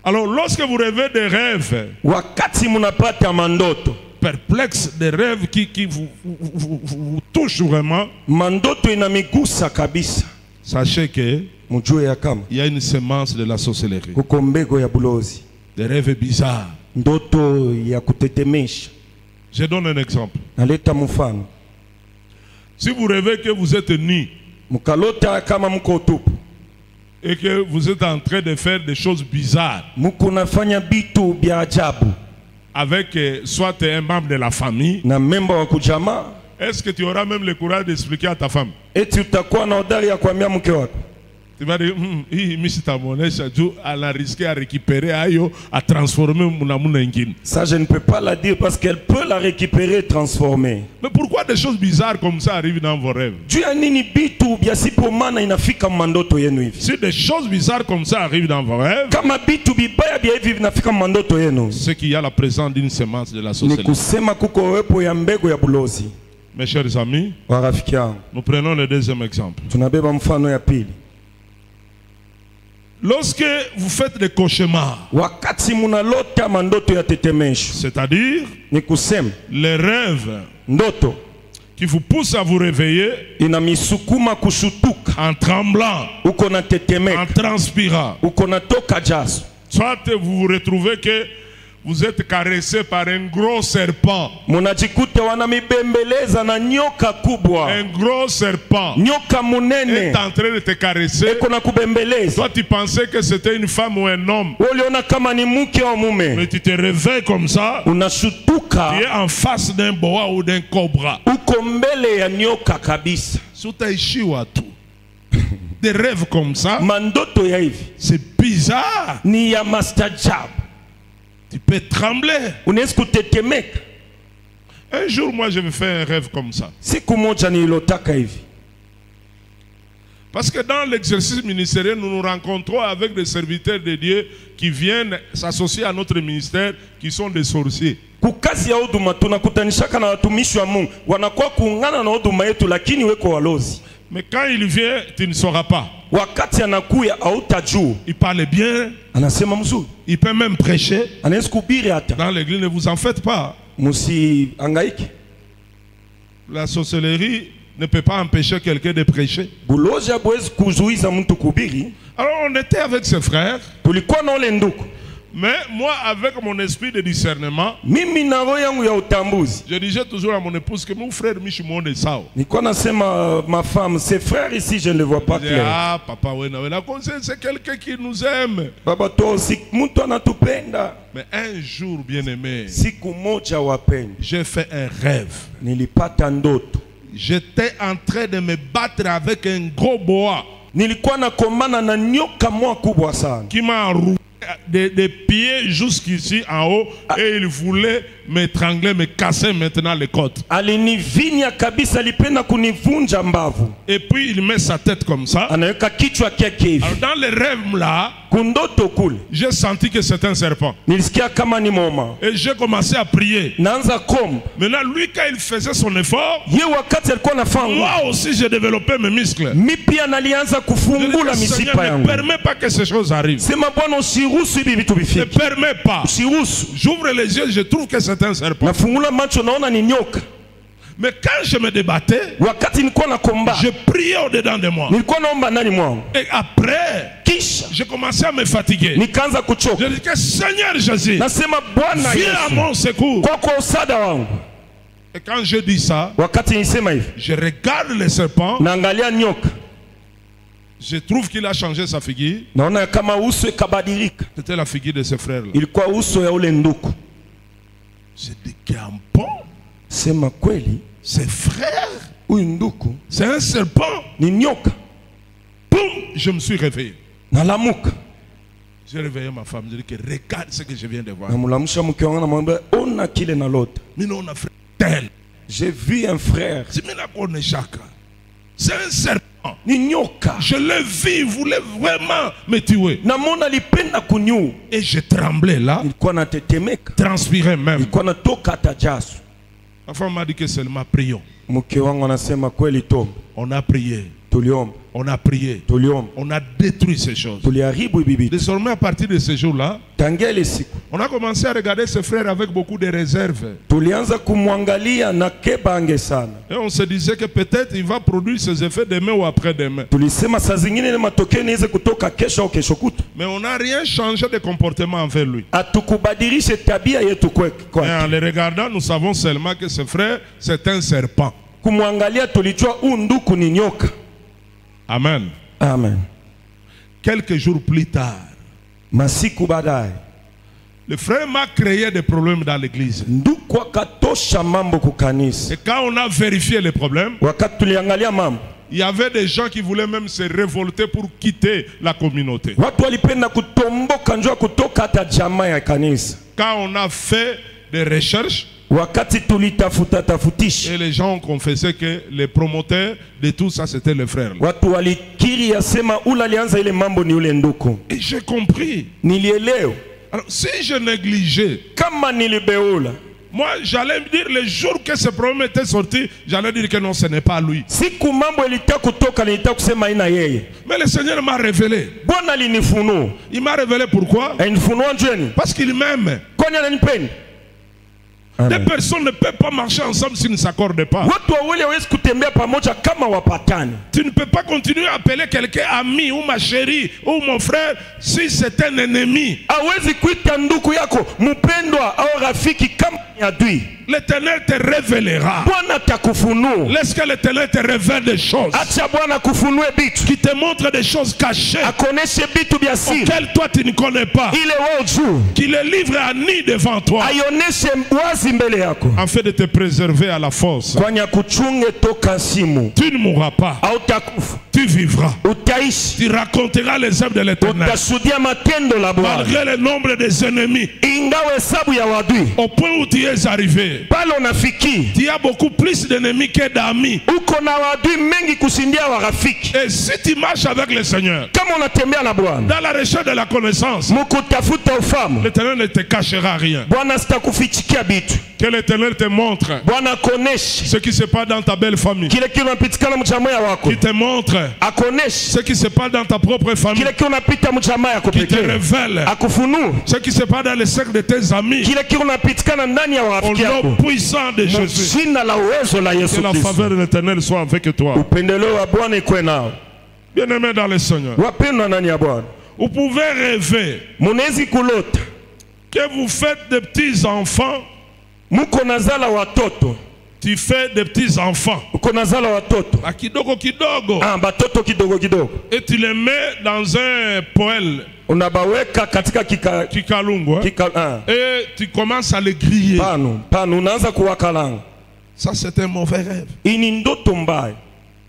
Speaker 3: Alors lorsque vous rêvez des rêves,
Speaker 2: wakati munapata mandoto
Speaker 3: perplexes, des rêves qui vous touchent vraiment,
Speaker 2: mandoto inamigusa kabisa,
Speaker 3: sachez que
Speaker 2: mujue ya kama
Speaker 3: il y a une semence de la sorcellerie.
Speaker 2: Kuko mbegu ya bulozi.
Speaker 3: Des rêves bizarres.
Speaker 2: Ndoto ya kutetemesha.
Speaker 3: Je donne un exemple.
Speaker 2: Naleta mfano.
Speaker 3: Si vous rêvez que vous êtes nu,
Speaker 2: mukalota kama mko tupu,
Speaker 3: et que vous êtes en train de faire des choses bizarres
Speaker 2: mukunafanya bitu bya ajabu
Speaker 3: avec soit un membre de la famille,
Speaker 2: na memba wa kujamaa,
Speaker 3: est-ce que tu auras même le courage d'expliquer à ta femme?
Speaker 2: Eti utakuwa na hodari ya kuambia mke wako?
Speaker 3: Tu vas dire, elle a risqué à récupérer, à transformer mon ingine.
Speaker 2: Ça, je ne peux pas la dire parce qu'elle peut la récupérer et transformer.
Speaker 3: Mais pourquoi des choses bizarres comme ça arrivent dans vos rêves?
Speaker 2: Si
Speaker 3: des choses bizarres comme ça arrivent dans vos rêves, c'est qu'il y a la présence d'une semence de la sorcellerie. Mes chers amis, nous prenons le deuxième exemple. Lorsque vous faites des cauchemars,
Speaker 2: wakati munalota mandoto ya tetemesho,
Speaker 3: c'est-à-dire
Speaker 2: ni kusema
Speaker 3: les rêves
Speaker 2: ndoto
Speaker 3: qui vous poussent à vous réveiller
Speaker 2: inamisukuma kushutuka,
Speaker 3: en tremblant,
Speaker 2: uko na
Speaker 3: en
Speaker 2: tetemeka,
Speaker 3: transpirant.
Speaker 2: uko na toka jaso,
Speaker 3: Soit vous vous retrouvez que vous êtes caressé par un gros serpent.
Speaker 2: munajikuta wanamibembeleza na nyoka kubwa,
Speaker 3: Un gros serpent
Speaker 2: nyoka munene
Speaker 3: est en train de te caresser.
Speaker 2: eko na kubembeleza.
Speaker 3: Toi, tu pensais que c'était une femme ou un homme.
Speaker 2: Uliona kama ni mke au mume,
Speaker 3: Mais tu te réveilles comme ça.
Speaker 2: unashutuka,
Speaker 3: Tu es en face d'un boa ou d'un cobra.
Speaker 2: uko mbele ya nyoka kabisa.
Speaker 3: Sutaishiwa tu. Des rêves comme ça,
Speaker 2: Mandoto ya hivi
Speaker 3: c'est bizarre.
Speaker 2: ni ya mastajabu,
Speaker 3: Tu peux trembler.
Speaker 2: unaweza kutetemeka.
Speaker 3: Un jour, moi, je vais faire un rêve comme ça.
Speaker 2: Siku moja nililotaka hivi,
Speaker 3: Parce que dans l'exercice ministériel, nous nous rencontrons avec des serviteurs de Dieu qui viennent s'associer à notre ministère, qui sont des sorciers.
Speaker 2: kukazi ya huduma tunakutanishaka na watumishi wa Mungu wanakuwa kuungana na huduma yetu, lakini weko walozi.
Speaker 3: Mais quand il vient, tu ne sauras pas.
Speaker 2: Wakati anakuya hautajua,
Speaker 3: Il parle bien,
Speaker 2: anasema mzuri,
Speaker 3: il peut même prêcher.
Speaker 2: anaweza kuhubiri hata.
Speaker 3: Dans l'église, ne vous en faites pas.
Speaker 2: Musihangaike,
Speaker 3: La sorcellerie ne peut pas empêcher quelqu'un de prêcher.
Speaker 2: bulozi habuwezi kuzuiza mtu kuhubiri.
Speaker 3: Alors on était avec ses frères,
Speaker 2: Tulikuwa na ule nduku,
Speaker 3: mais moi avec mon esprit de discernement,
Speaker 2: mimi na roho yangu ya utambuzi
Speaker 3: je disais toujours à mon épouse que mon frère Michimone Sao.
Speaker 2: nilikuwa nasema ma femme, ses frères ici je ne les vois pas
Speaker 3: Je disais,
Speaker 2: clair.
Speaker 3: ah papa, c'est quelqu'un qui nous aime.
Speaker 2: Baba to si mtu anatupenda.
Speaker 3: Mais un jour, bien-aimé,
Speaker 2: Siku moja wapenda,
Speaker 3: j'ai fait un rêve.
Speaker 2: nilipata ndoto.
Speaker 3: J'étais en train de me battre avec un gros boa
Speaker 2: Nilikuwa nakombana na nyoka moja kubwa sana,
Speaker 3: qui m'a enroulé des pieds jusqu'ici en haut et il voulait m'étrangler, me casser maintenant les côtes.
Speaker 2: alinivinya kabisa, alipenda kunivunja mbavu,
Speaker 3: Et puis il met sa tête comme ça.
Speaker 2: anaweka kichwa kyake hivi.
Speaker 3: Alors dans les rêves là,
Speaker 2: Kundoto kule
Speaker 3: j'ai senti que c'est un serpent.
Speaker 2: nilisikia kama ni moma,
Speaker 3: Et j'ai commencé à prier.
Speaker 2: naanza komba.
Speaker 3: Maintenant, lui, quand il faisait son effort,
Speaker 2: Ye wakati alikuwa nafanya,
Speaker 3: moi aussi j'ai développé mes muscles.
Speaker 2: mi pia nalianza
Speaker 3: Je
Speaker 2: kufungula
Speaker 3: dis, Seigneur,
Speaker 2: mishipa
Speaker 3: ne
Speaker 2: yangu.
Speaker 3: permets pas que ces choses arrivent.
Speaker 2: Sema Bwana, usiruhusu hivi vitu
Speaker 3: Ne
Speaker 2: vifike,
Speaker 3: permets pas.
Speaker 2: usiruhusu.
Speaker 3: J'ouvre les yeux, je trouve que c'est un serpent.
Speaker 2: Nafungula macho, naona ni nyoka.
Speaker 3: Mais quand je me débattais,
Speaker 2: Wakati nilikuwa nakomba,
Speaker 3: je priais au-dedans de moi.
Speaker 2: nilikuwa naomba ndani mwangu,
Speaker 3: Et après,
Speaker 2: kisha
Speaker 3: j'ai commencé à me fatiguer.
Speaker 2: nikaanza kuchoka.
Speaker 3: Je dis que Seigneur Jésus,
Speaker 2: Nasema Bwana
Speaker 3: viens à
Speaker 2: Yesu,
Speaker 3: mon secours.
Speaker 2: kwako usada wangu.
Speaker 3: Et quand je dis ça,
Speaker 2: Wakati nisema hivi,
Speaker 3: je regarde le serpent,
Speaker 2: naangalia nyoka,
Speaker 3: je trouve qu'il a changé sa figure.
Speaker 2: naona kama uso ikabadilika,
Speaker 3: C'était la figure de ce frère-là.
Speaker 2: ilikuwa uso ya ule nduku.
Speaker 3: J'ai dit qu'il y a un pont.
Speaker 2: Sema kweli,
Speaker 3: C'est frère.
Speaker 2: huyu nduku
Speaker 3: C'est un serpent.
Speaker 2: ni nyoka.
Speaker 3: Boum, je me suis réveillé.
Speaker 2: Nalamuka,
Speaker 3: J'ai réveillé ma femme. J'ai dit que regarde ce que je viens de voir.
Speaker 2: namulamusha mke wangu, namwambia ona kile nalota.
Speaker 3: Mais non, on a frère tel.
Speaker 2: J'ai vu un frère,
Speaker 3: C'est C'est un serpent.
Speaker 2: ni nyoka.
Speaker 3: Je l'ai vu, il voulait vraiment me tuer.
Speaker 2: Namona alipenda kuniua,
Speaker 3: Et je tremblais là,
Speaker 2: nilikuwa natetemeka,
Speaker 3: transpirais même.
Speaker 2: nilikuwa natoka hata jasho.
Speaker 3: Ma femme m'a dit que seulement prions.
Speaker 2: Mke wangu anasema kweli, tomba,
Speaker 3: On a prié,
Speaker 2: tuliomba,
Speaker 3: on a prié,
Speaker 2: tuliomba,
Speaker 3: on a détruit ces choses.
Speaker 2: tuliharibu bibi.
Speaker 3: Désormais, à partir de ce jour-là,
Speaker 2: Tangia ile siku
Speaker 3: on a commencé à regarder ses frères avec beaucoup de réserves.
Speaker 2: tulianza kumwangalia na kebange sana.
Speaker 3: Et on se disait que peut-être il va produire ses effets demain ou après-demain.
Speaker 2: Tulisema saa zingine ile matokeo inaweza kutoka kesho au kesho kutu.
Speaker 3: Mais on n'a rien changé de comportement envers lui.
Speaker 2: Atukubadilishe tabia yetu
Speaker 3: Et
Speaker 2: kwake.
Speaker 3: en le regardant, nous savons seulement que ce frère, c'est un serpent.
Speaker 2: Kumwangalia tulijua huyu nduku ni nyoka.
Speaker 3: Amen.
Speaker 2: Amen.
Speaker 3: Quelques jours plus tard,
Speaker 2: Masiku baadaye
Speaker 3: le frère m'a créé des problèmes dans l'église.
Speaker 2: nduku akatosha mambo kukanisa.
Speaker 3: Et quand on a vérifié les problèmes,
Speaker 2: Wakati tuliangalia mambo,
Speaker 3: il y avait des gens qui voulaient même se révolter pour quitter la communauté.
Speaker 2: watu walipenda kutomboka njoo kutoka hata jamaa ya kanisa.
Speaker 3: Quand on a fait des recherches,
Speaker 2: Wakati tulitafuta tafutisha,
Speaker 3: et les gens ont confessé que les promoteurs de tout ça, c'était le frère.
Speaker 2: watu walikiri yasema ule alianza ile mambo ni ule nduku.
Speaker 3: Et j'ai compris.
Speaker 2: Nilielewa
Speaker 3: Alors, si je négligeais
Speaker 2: kama nilibeula
Speaker 3: Moi, j'allais me dire, le jour que ce problème était sorti, j'allais dire que non, ce n'est pas lui.
Speaker 2: Siku mambo ilitaka kutoka nilitaka kusema ina yeye.
Speaker 3: Mais le Seigneur m'a révélé.
Speaker 2: Bwana alinifunua.
Speaker 3: Il m'a révélé pourquoi?
Speaker 2: Alinifunua njeni.
Speaker 3: Parce qu'il m'aime.
Speaker 2: Kwani ananipenda.
Speaker 3: Des personnes ne peuvent pas marcher ensemble s'ils ne s'accordent pas.
Speaker 2: Watu wawili hawezi kutembea pamoja kama wapatani.
Speaker 3: Tu ne peux pas continuer à appeler quelqu'un ami ou ma chérie ou mon frère si c'est un ennemi.
Speaker 2: Hawezi kuita ndugu yako mpendwa au rafiki kama ni adui.
Speaker 3: L'Éternel te révélera.
Speaker 2: Bwana atakufunua.
Speaker 3: Laisse que l'Éternel te révèle des choses.
Speaker 2: Acha Bwana kufunue bitu.
Speaker 3: Qui te montre des choses cachées.
Speaker 2: Akoneshe bitu vya siri.
Speaker 3: Auxquelles toi tu ne connais pas.
Speaker 2: Ile wewe ujue.
Speaker 3: Qui les livre à nu devant toi.
Speaker 2: Aioneshe wazi mbele yako.
Speaker 3: Afin de te préserver à la force.
Speaker 2: Kwani akuchunge toka simu.
Speaker 3: Tu ne mourras pas.
Speaker 2: Hautakufa.
Speaker 3: Tu vivras.
Speaker 2: Utaishi.
Speaker 3: Tu raconteras les œuvres de l'Éternel.
Speaker 2: Utashuhudia matendo la Bwana.
Speaker 3: Malgré le nombre des ennemis.
Speaker 2: Ingawa hesabu ya wadui.
Speaker 3: Au point où tu es arrivé.
Speaker 2: Pale unafiki.
Speaker 3: Tu as beaucoup plus d'ennemis que d'amis.
Speaker 2: Uko na wadui mengi kushindia wa rafiki.
Speaker 3: Et si tu marches avec le Seigneur.
Speaker 2: Kama unatembea na Bwana.
Speaker 3: Dans la recherche de la connaissance.
Speaker 2: Mukutafuta ufahamu.
Speaker 3: L'Éternel ne te cachera rien.
Speaker 2: Bwana sitakufichikia bitu.
Speaker 3: Que l'Éternel te montre.
Speaker 2: Bwana akoneshe.
Speaker 3: Ce qui se passe dans ta belle famille.
Speaker 2: Kile kinapitikana mjamaa ya wako.
Speaker 3: Qui te montre.
Speaker 2: Akoneshe.
Speaker 3: Ce qui se passe dans ta propre famille.
Speaker 2: Kile kinapita mjamaa yako pekee.
Speaker 3: Qui te révèle.
Speaker 2: Akufunua.
Speaker 3: Ce qui se passe dans le cercle de tes amis.
Speaker 2: Kile kinapitikana ndani ya rafiki yako.
Speaker 3: Au nom puissant de Jésus.
Speaker 2: Jina la uwezo la Yesu
Speaker 3: Que la
Speaker 2: Kristo.
Speaker 3: faveur de l'Éternel soit avec toi.
Speaker 2: Upendeleo wa Bwana ikuwe nao.
Speaker 3: Bien-aimé dans le Seigneur.
Speaker 2: Wapendwa ndani ya Bwana.
Speaker 3: Vous pouvez rêver.
Speaker 2: Munaweza kulota.
Speaker 3: Que vous faites des petits enfants.
Speaker 2: Muko nazala watoto.
Speaker 3: Tu fais des petits enfants.
Speaker 2: Uko nazala watoto.
Speaker 3: Kidogo kidogo.
Speaker 2: Batoto kidogo kidogo.
Speaker 3: Et tu les mets dans un poêle.
Speaker 2: Unabaweka katika
Speaker 3: kikalungu. Et tu commences à les griller.
Speaker 2: Pano unaanza kuwakalanga.
Speaker 3: Ça c'est un mauvais rêve.
Speaker 2: Ini ndoto mbaya.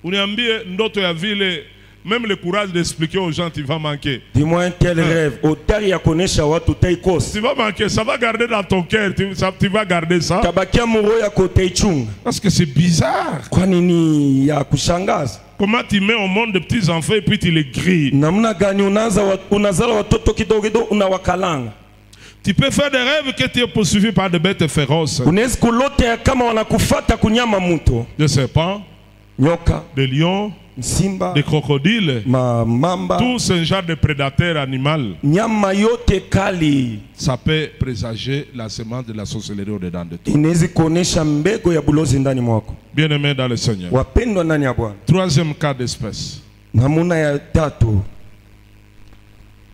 Speaker 3: Uniambie ndoto ya vile. Même le courage d'expliquer aux gens, tu vas manquer.
Speaker 2: Dis-moi un tel rêve. Otari ya konesha watu taikos.
Speaker 3: Tu vas manquer, ça va garder dans ton cœur. Tu vas garder ça.
Speaker 2: Tabakia muro ya koteichunga.
Speaker 3: Parce que c'est bizarre.
Speaker 2: Kwa nini ya kushangaza?
Speaker 3: Comment tu mets au monde de petits enfants et puis tu les grilles?
Speaker 2: Namna gani unazala watoto kidogo kidogo unawakalanga.
Speaker 3: Tu peux faire des rêves que tu es poursuivi par des bêtes féroces.
Speaker 2: Unaweza kulota kama wanakufata kunyama mtu.
Speaker 3: Des serpents,
Speaker 2: nyoka,
Speaker 3: des lions,
Speaker 2: simba,
Speaker 3: des crocodiles,
Speaker 2: mamba,
Speaker 3: tout ce genre de prédateurs animaux.
Speaker 2: Nyama yote kali.
Speaker 3: Ça peut présager la semence de la sorcellerie au-dedans de toi.
Speaker 2: Inaweza kuonesha mbegu ya bulozi ndani mwako.
Speaker 3: Bien-aimé dans le Seigneur.
Speaker 2: Wapendwa ndani ya Bwana.
Speaker 3: Troisième cas d'espèce.
Speaker 2: Namuna ya tatu.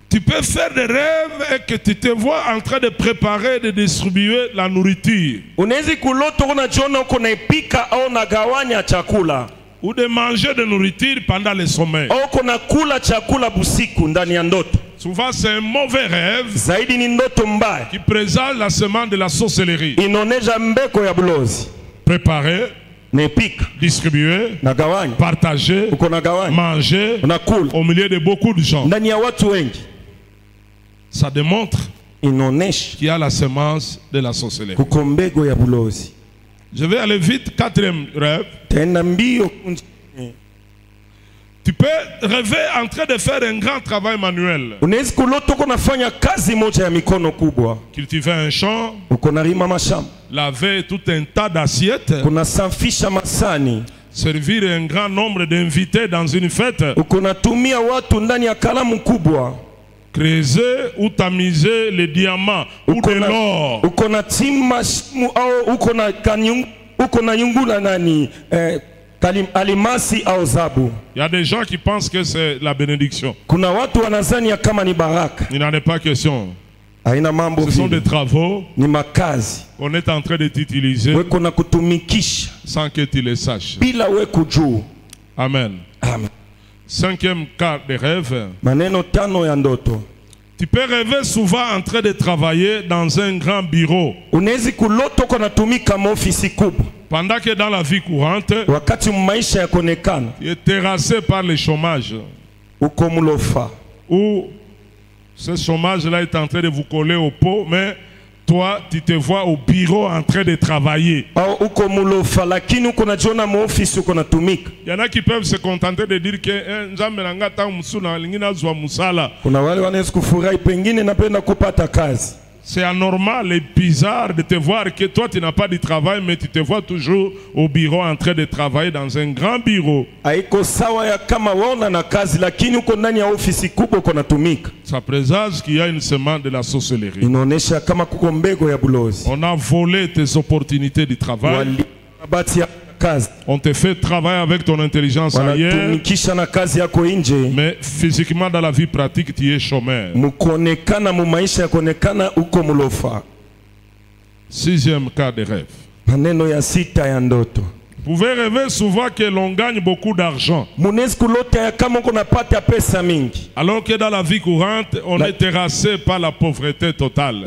Speaker 3: Tu peux faire des rêves et que tu te vois en train de préparer, de distribuer la nourriture.
Speaker 2: Unaweza kulota unajiona uko naipika au nagawanya chakula.
Speaker 3: Ou de manger de nourriture pendant le sommeil.
Speaker 2: Au kuna kula chakula busiku ndani ya ndoto.
Speaker 3: Souvent c'est un mauvais rêve.
Speaker 2: Zaidi ni ndoto mbaya.
Speaker 3: Qui présage la semence de la sorcellerie.
Speaker 2: Inonesha mbeko ya bulozi.
Speaker 3: Préparer.
Speaker 2: Nepika.
Speaker 3: Distribuer.
Speaker 2: Nagawanya.
Speaker 3: Partager.
Speaker 2: Uko nagawanya.
Speaker 3: Manger.
Speaker 2: Unakula.
Speaker 3: Au milieu de beaucoup de gens.
Speaker 2: Ndani ya watu wengi.
Speaker 3: Ça démontre qu'il y a la semence de la sorcellerie.
Speaker 2: Kuko mbego ya bulozi.
Speaker 3: Je vais aller vite. Quatrième rêve.
Speaker 2: Tenda mbio.
Speaker 3: Tu peux rêver en train de faire un grand travail manuel.
Speaker 2: Unaweza kulota uko nafanya kazi moja ya mikono kubwa.
Speaker 3: Cultiver un champ.
Speaker 2: Uko nalima mashamba.
Speaker 3: Laver tout un tas d'assiettes.
Speaker 2: Kunasafisha masani.
Speaker 3: Servir un grand nombre d'invités dans une fête.
Speaker 2: Uko natumia watu ndani ya kalamu kubwa.
Speaker 3: Creuser ou tamiser les diamants ou de l'or.
Speaker 2: Uko na tima au uko na yungula nani alimasi au zabu.
Speaker 3: Il y a des gens qui pensent que c'est la bénédiction.
Speaker 2: Kuna watu wanazani ya kama ni baraka.
Speaker 3: Il n'en est pas question.
Speaker 2: Haina mambo.
Speaker 3: Ce sont des travaux.
Speaker 2: Ni makazi.
Speaker 3: On est en train de t'utiliser.
Speaker 2: Weko na kutumikisha.
Speaker 3: Sans que tu le saches.
Speaker 2: Bila we kujua.
Speaker 3: Amen.
Speaker 2: Amen.
Speaker 3: Cinquième cas de rêve.
Speaker 2: Maneno tano ya ndoto.
Speaker 3: Tu peux rêver souvent en train de travailler dans un grand bureau.
Speaker 2: Unaweza kulota uko natumika ofisi kubwa.
Speaker 3: Pendant que dans la vie courante,
Speaker 2: wakati maisha yakonekana,
Speaker 3: tu es terrassé par le chômage.
Speaker 2: Uko mulofa.
Speaker 3: Ou ce chômage-là est en train de vous coller au pot, mais toi, tu te vois au bureau en train de travailler. Il y en a qui peuvent se contenter de dire que C'est anormal et bizarre de te voir que toi tu n'as pas de travail, mais tu te vois toujours au bureau en train de travailler dans un grand bureau.
Speaker 2: Haiko sawa ya kama waona na kazi lakini uko ndani ya ofisi kubwa uko natumika.
Speaker 3: Ça présage qu'il y a une semence de la sorcellerie.
Speaker 2: Inaonesha kama kuko mbego ya bulozi.
Speaker 3: On a volé tes opportunités de travail. On te fait travailler avec ton intelligence ailleurs, mais physiquement dans la vie pratique tu es chômeur. Sixième cas de rêve. Vous pouvez rêver souvent que l'on gagne beaucoup d'argent, alors que dans la vie courante on est terrassé par la pauvreté totale.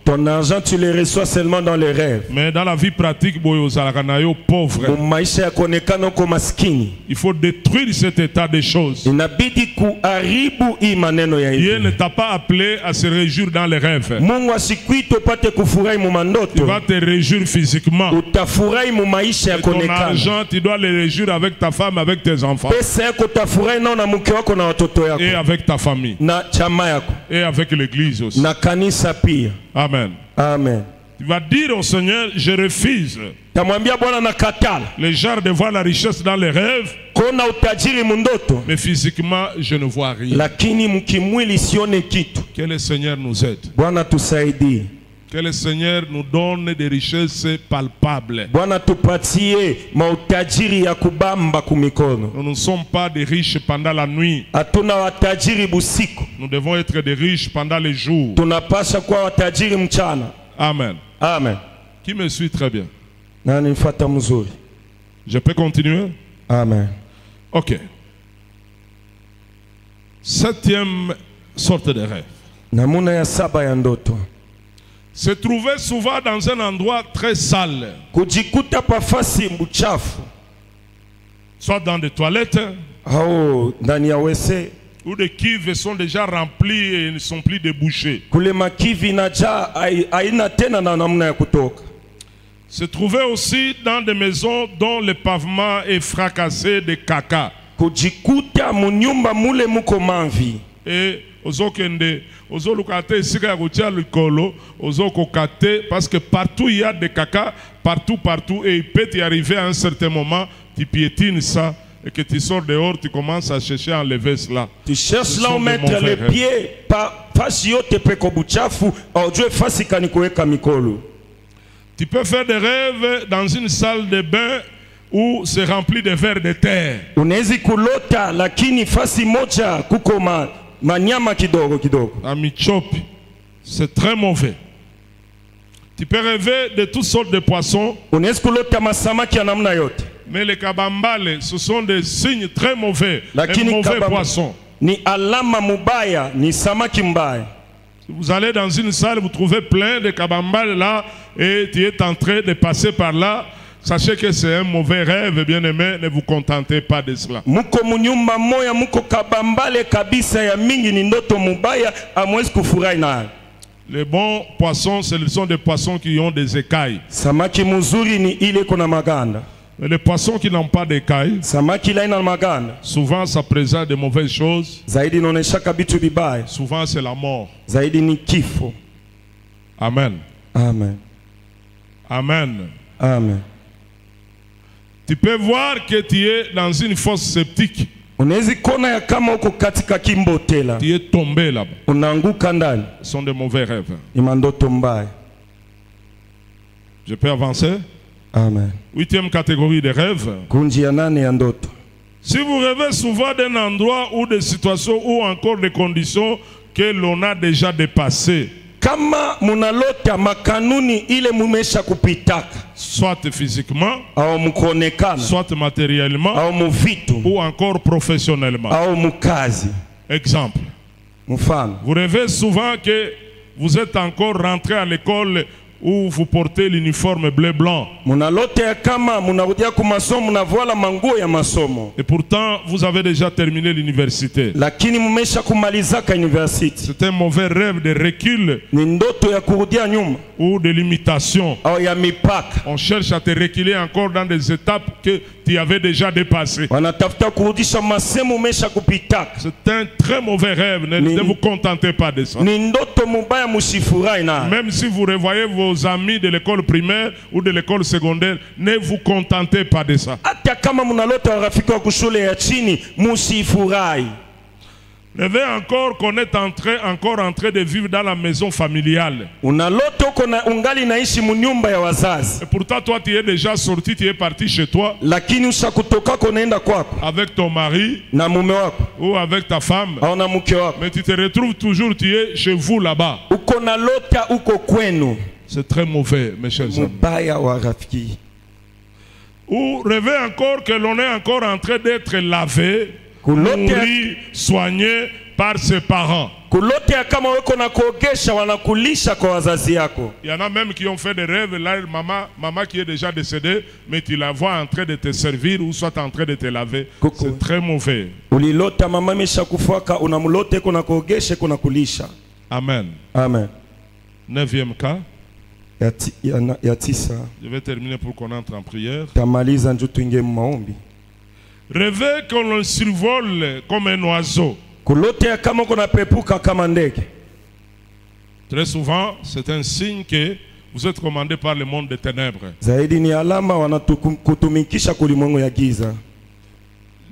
Speaker 2: Ton argent tu le reçois seulement dans les rêves.
Speaker 3: Mais dans la vie pratique, pauvre. Il faut détruire cet état de choses. Dieu ne t'a pas appelé à se réjouir dans les rêves. Tu vas te réjouir physiquement. Et ton argent, tu dois le réjouir avec ta femme, avec tes enfants. Et avec ta famille. Et avec l'église aussi. Amen.
Speaker 2: Amen.
Speaker 3: Tu vas dire au Seigneur, je refuse les gens de voir la richesse dans les rêves, mais physiquement je ne vois rien. Que le Seigneur nous aide. Que le Seigneur nous donne des richesses palpables. Nous ne sommes pas des riches pendant la nuit. Nous devons être des riches pendant les jours. Amen.
Speaker 2: Amen.
Speaker 3: Qui me suit très bien? Je peux continuer?
Speaker 2: Amen.
Speaker 3: Ok. Septième sorte de rêve. Se trouver souvent dans un endroit très sale. Soit dans des toilettes. Où des cuves sont déjà remplies et ne sont plus débouchées. Se trouver aussi dans des maisons dont le pavement est fracassé de caca. Et parce que partout il y a des caca, partout, et il peut y arriver à un certain moment, tu piétines ça. Et que tu sors dehors, tu commences à chercher à enlever cela.
Speaker 2: Tu cherches là où mettre les pieds.
Speaker 3: Tu peux faire des rêves dans une salle de bain où c'est rempli de vers de terre. C'est très mauvais. Tu peux rêver de toutes sortes de poissons. Mais les kabambales, ce sont des signes très mauvais. Un mauvais poisson.
Speaker 2: Ni alama mubaya, ni samaki mbaya.
Speaker 3: Vous allez dans une salle, vous trouvez plein de kabambales là, et tu es en train de passer par là. Sachez que c'est un mauvais rêve, bien aimé, ne vous contentez pas de cela.
Speaker 2: Muko munyumba moya, muko kabambale kabisa ya mingi ni ndoto mubaya, amwezi kufurahi nayo.
Speaker 3: Les bons poissons, ce sont des poissons qui ont des écailles.
Speaker 2: Samaki muzuri ni ile kuna maganda.
Speaker 3: Mais les poissons qui n'ont pas d'écailles, souvent ça présente de mauvaises choses. Souvent c'est la mort. Amen.
Speaker 2: Amen.
Speaker 3: Amen.
Speaker 2: Amen.
Speaker 3: Tu peux voir que tu es dans une fosse septique. Tu es tombé là-bas. Ce sont de mauvais rêves. Je peux avancer?
Speaker 2: Amen.
Speaker 3: Huitième catégorie de rêves. Si vous rêvez souvent d'un endroit ou de situations ou encore des conditions que l'on a déjà dépassées, soit physiquement, soit matériellement, ou encore professionnellement. Exemple. Vous rêvez souvent que vous êtes encore rentré à l'école où vous portez l'uniforme bleu-blanc.
Speaker 2: Munalote ya kama munarudia ku masomo munavala manguo ya masomo.
Speaker 3: Et pourtant, vous avez déjà terminé l'université.
Speaker 2: Lakini mumesha kumalizaka university.
Speaker 3: C'est un mauvais rêve de recul
Speaker 2: Ni ndoto ya kurudia nyuma
Speaker 3: ou de limitation.
Speaker 2: au ya mipaka.
Speaker 3: On cherche à te reculer encore dans des étapes que tu avais déjà dépassées.
Speaker 2: Wanatafuta kurudisha masemo umesha kupitaka.
Speaker 3: C'est un très mauvais rêve. Ne vous contentez pas de ça.
Speaker 2: Ni ndoto mubaya musifurahi na.
Speaker 3: Même si vous revoyez vos amis de l'école primaire ou de l'école secondaire, ne vous contentez pas de ça.
Speaker 2: Hata kama munalota warafiki wa kushule ya chini musifurahi.
Speaker 3: Rêvez encore qu'on est encore en train de vivre dans la maison familiale.
Speaker 2: Unalota uko na ungali naishi munyumba ya wazazi.
Speaker 3: Et pourtant toi tu es déjà sorti, tu es parti chez toi.
Speaker 2: Lakini ushakutoka konaenda kwako.
Speaker 3: Avec ton mari
Speaker 2: Na mume wako.
Speaker 3: ou avec ta femme.
Speaker 2: Au na mke wako.
Speaker 3: Mais tu te retrouves toujours, tu es chez vous là-bas.
Speaker 2: Uko na lota uko kwenu.
Speaker 3: C'est très mauvais, mes chers amis.
Speaker 2: Mubaya wa rafiki.
Speaker 3: Ou rêvez encore que l'on est encore en train d'être lavé, nourri, soigné par ses parents.
Speaker 2: Kulote kama weko na kuogesha wanakulisha kwa wazazi yako.
Speaker 3: Il y en a même qui ont fait des rêves, là, maman qui est déjà décédée, mais tu la vois en train de te servir ou soit en train de te laver. C'est très mauvais.
Speaker 2: Ulilota mama mesha kufuaka unamlote kuna kuogesha kuna kulisha.
Speaker 3: Amen.
Speaker 2: Amen.
Speaker 3: 9e cas.
Speaker 2: Ya tisa.
Speaker 3: Je vais terminer pour qu'on entre en prière.
Speaker 2: Tamaliza njo tuingie maombi.
Speaker 3: Rêvez qu'on le survole comme un oiseau.
Speaker 2: Kulote kama kuna pepuka kama ndege.
Speaker 3: Très souvent, c'est un signe que vous êtes commandé par le monde des ténèbres.
Speaker 2: Zaidi ni alama wanatukutumikisha kulimwengu ya giza.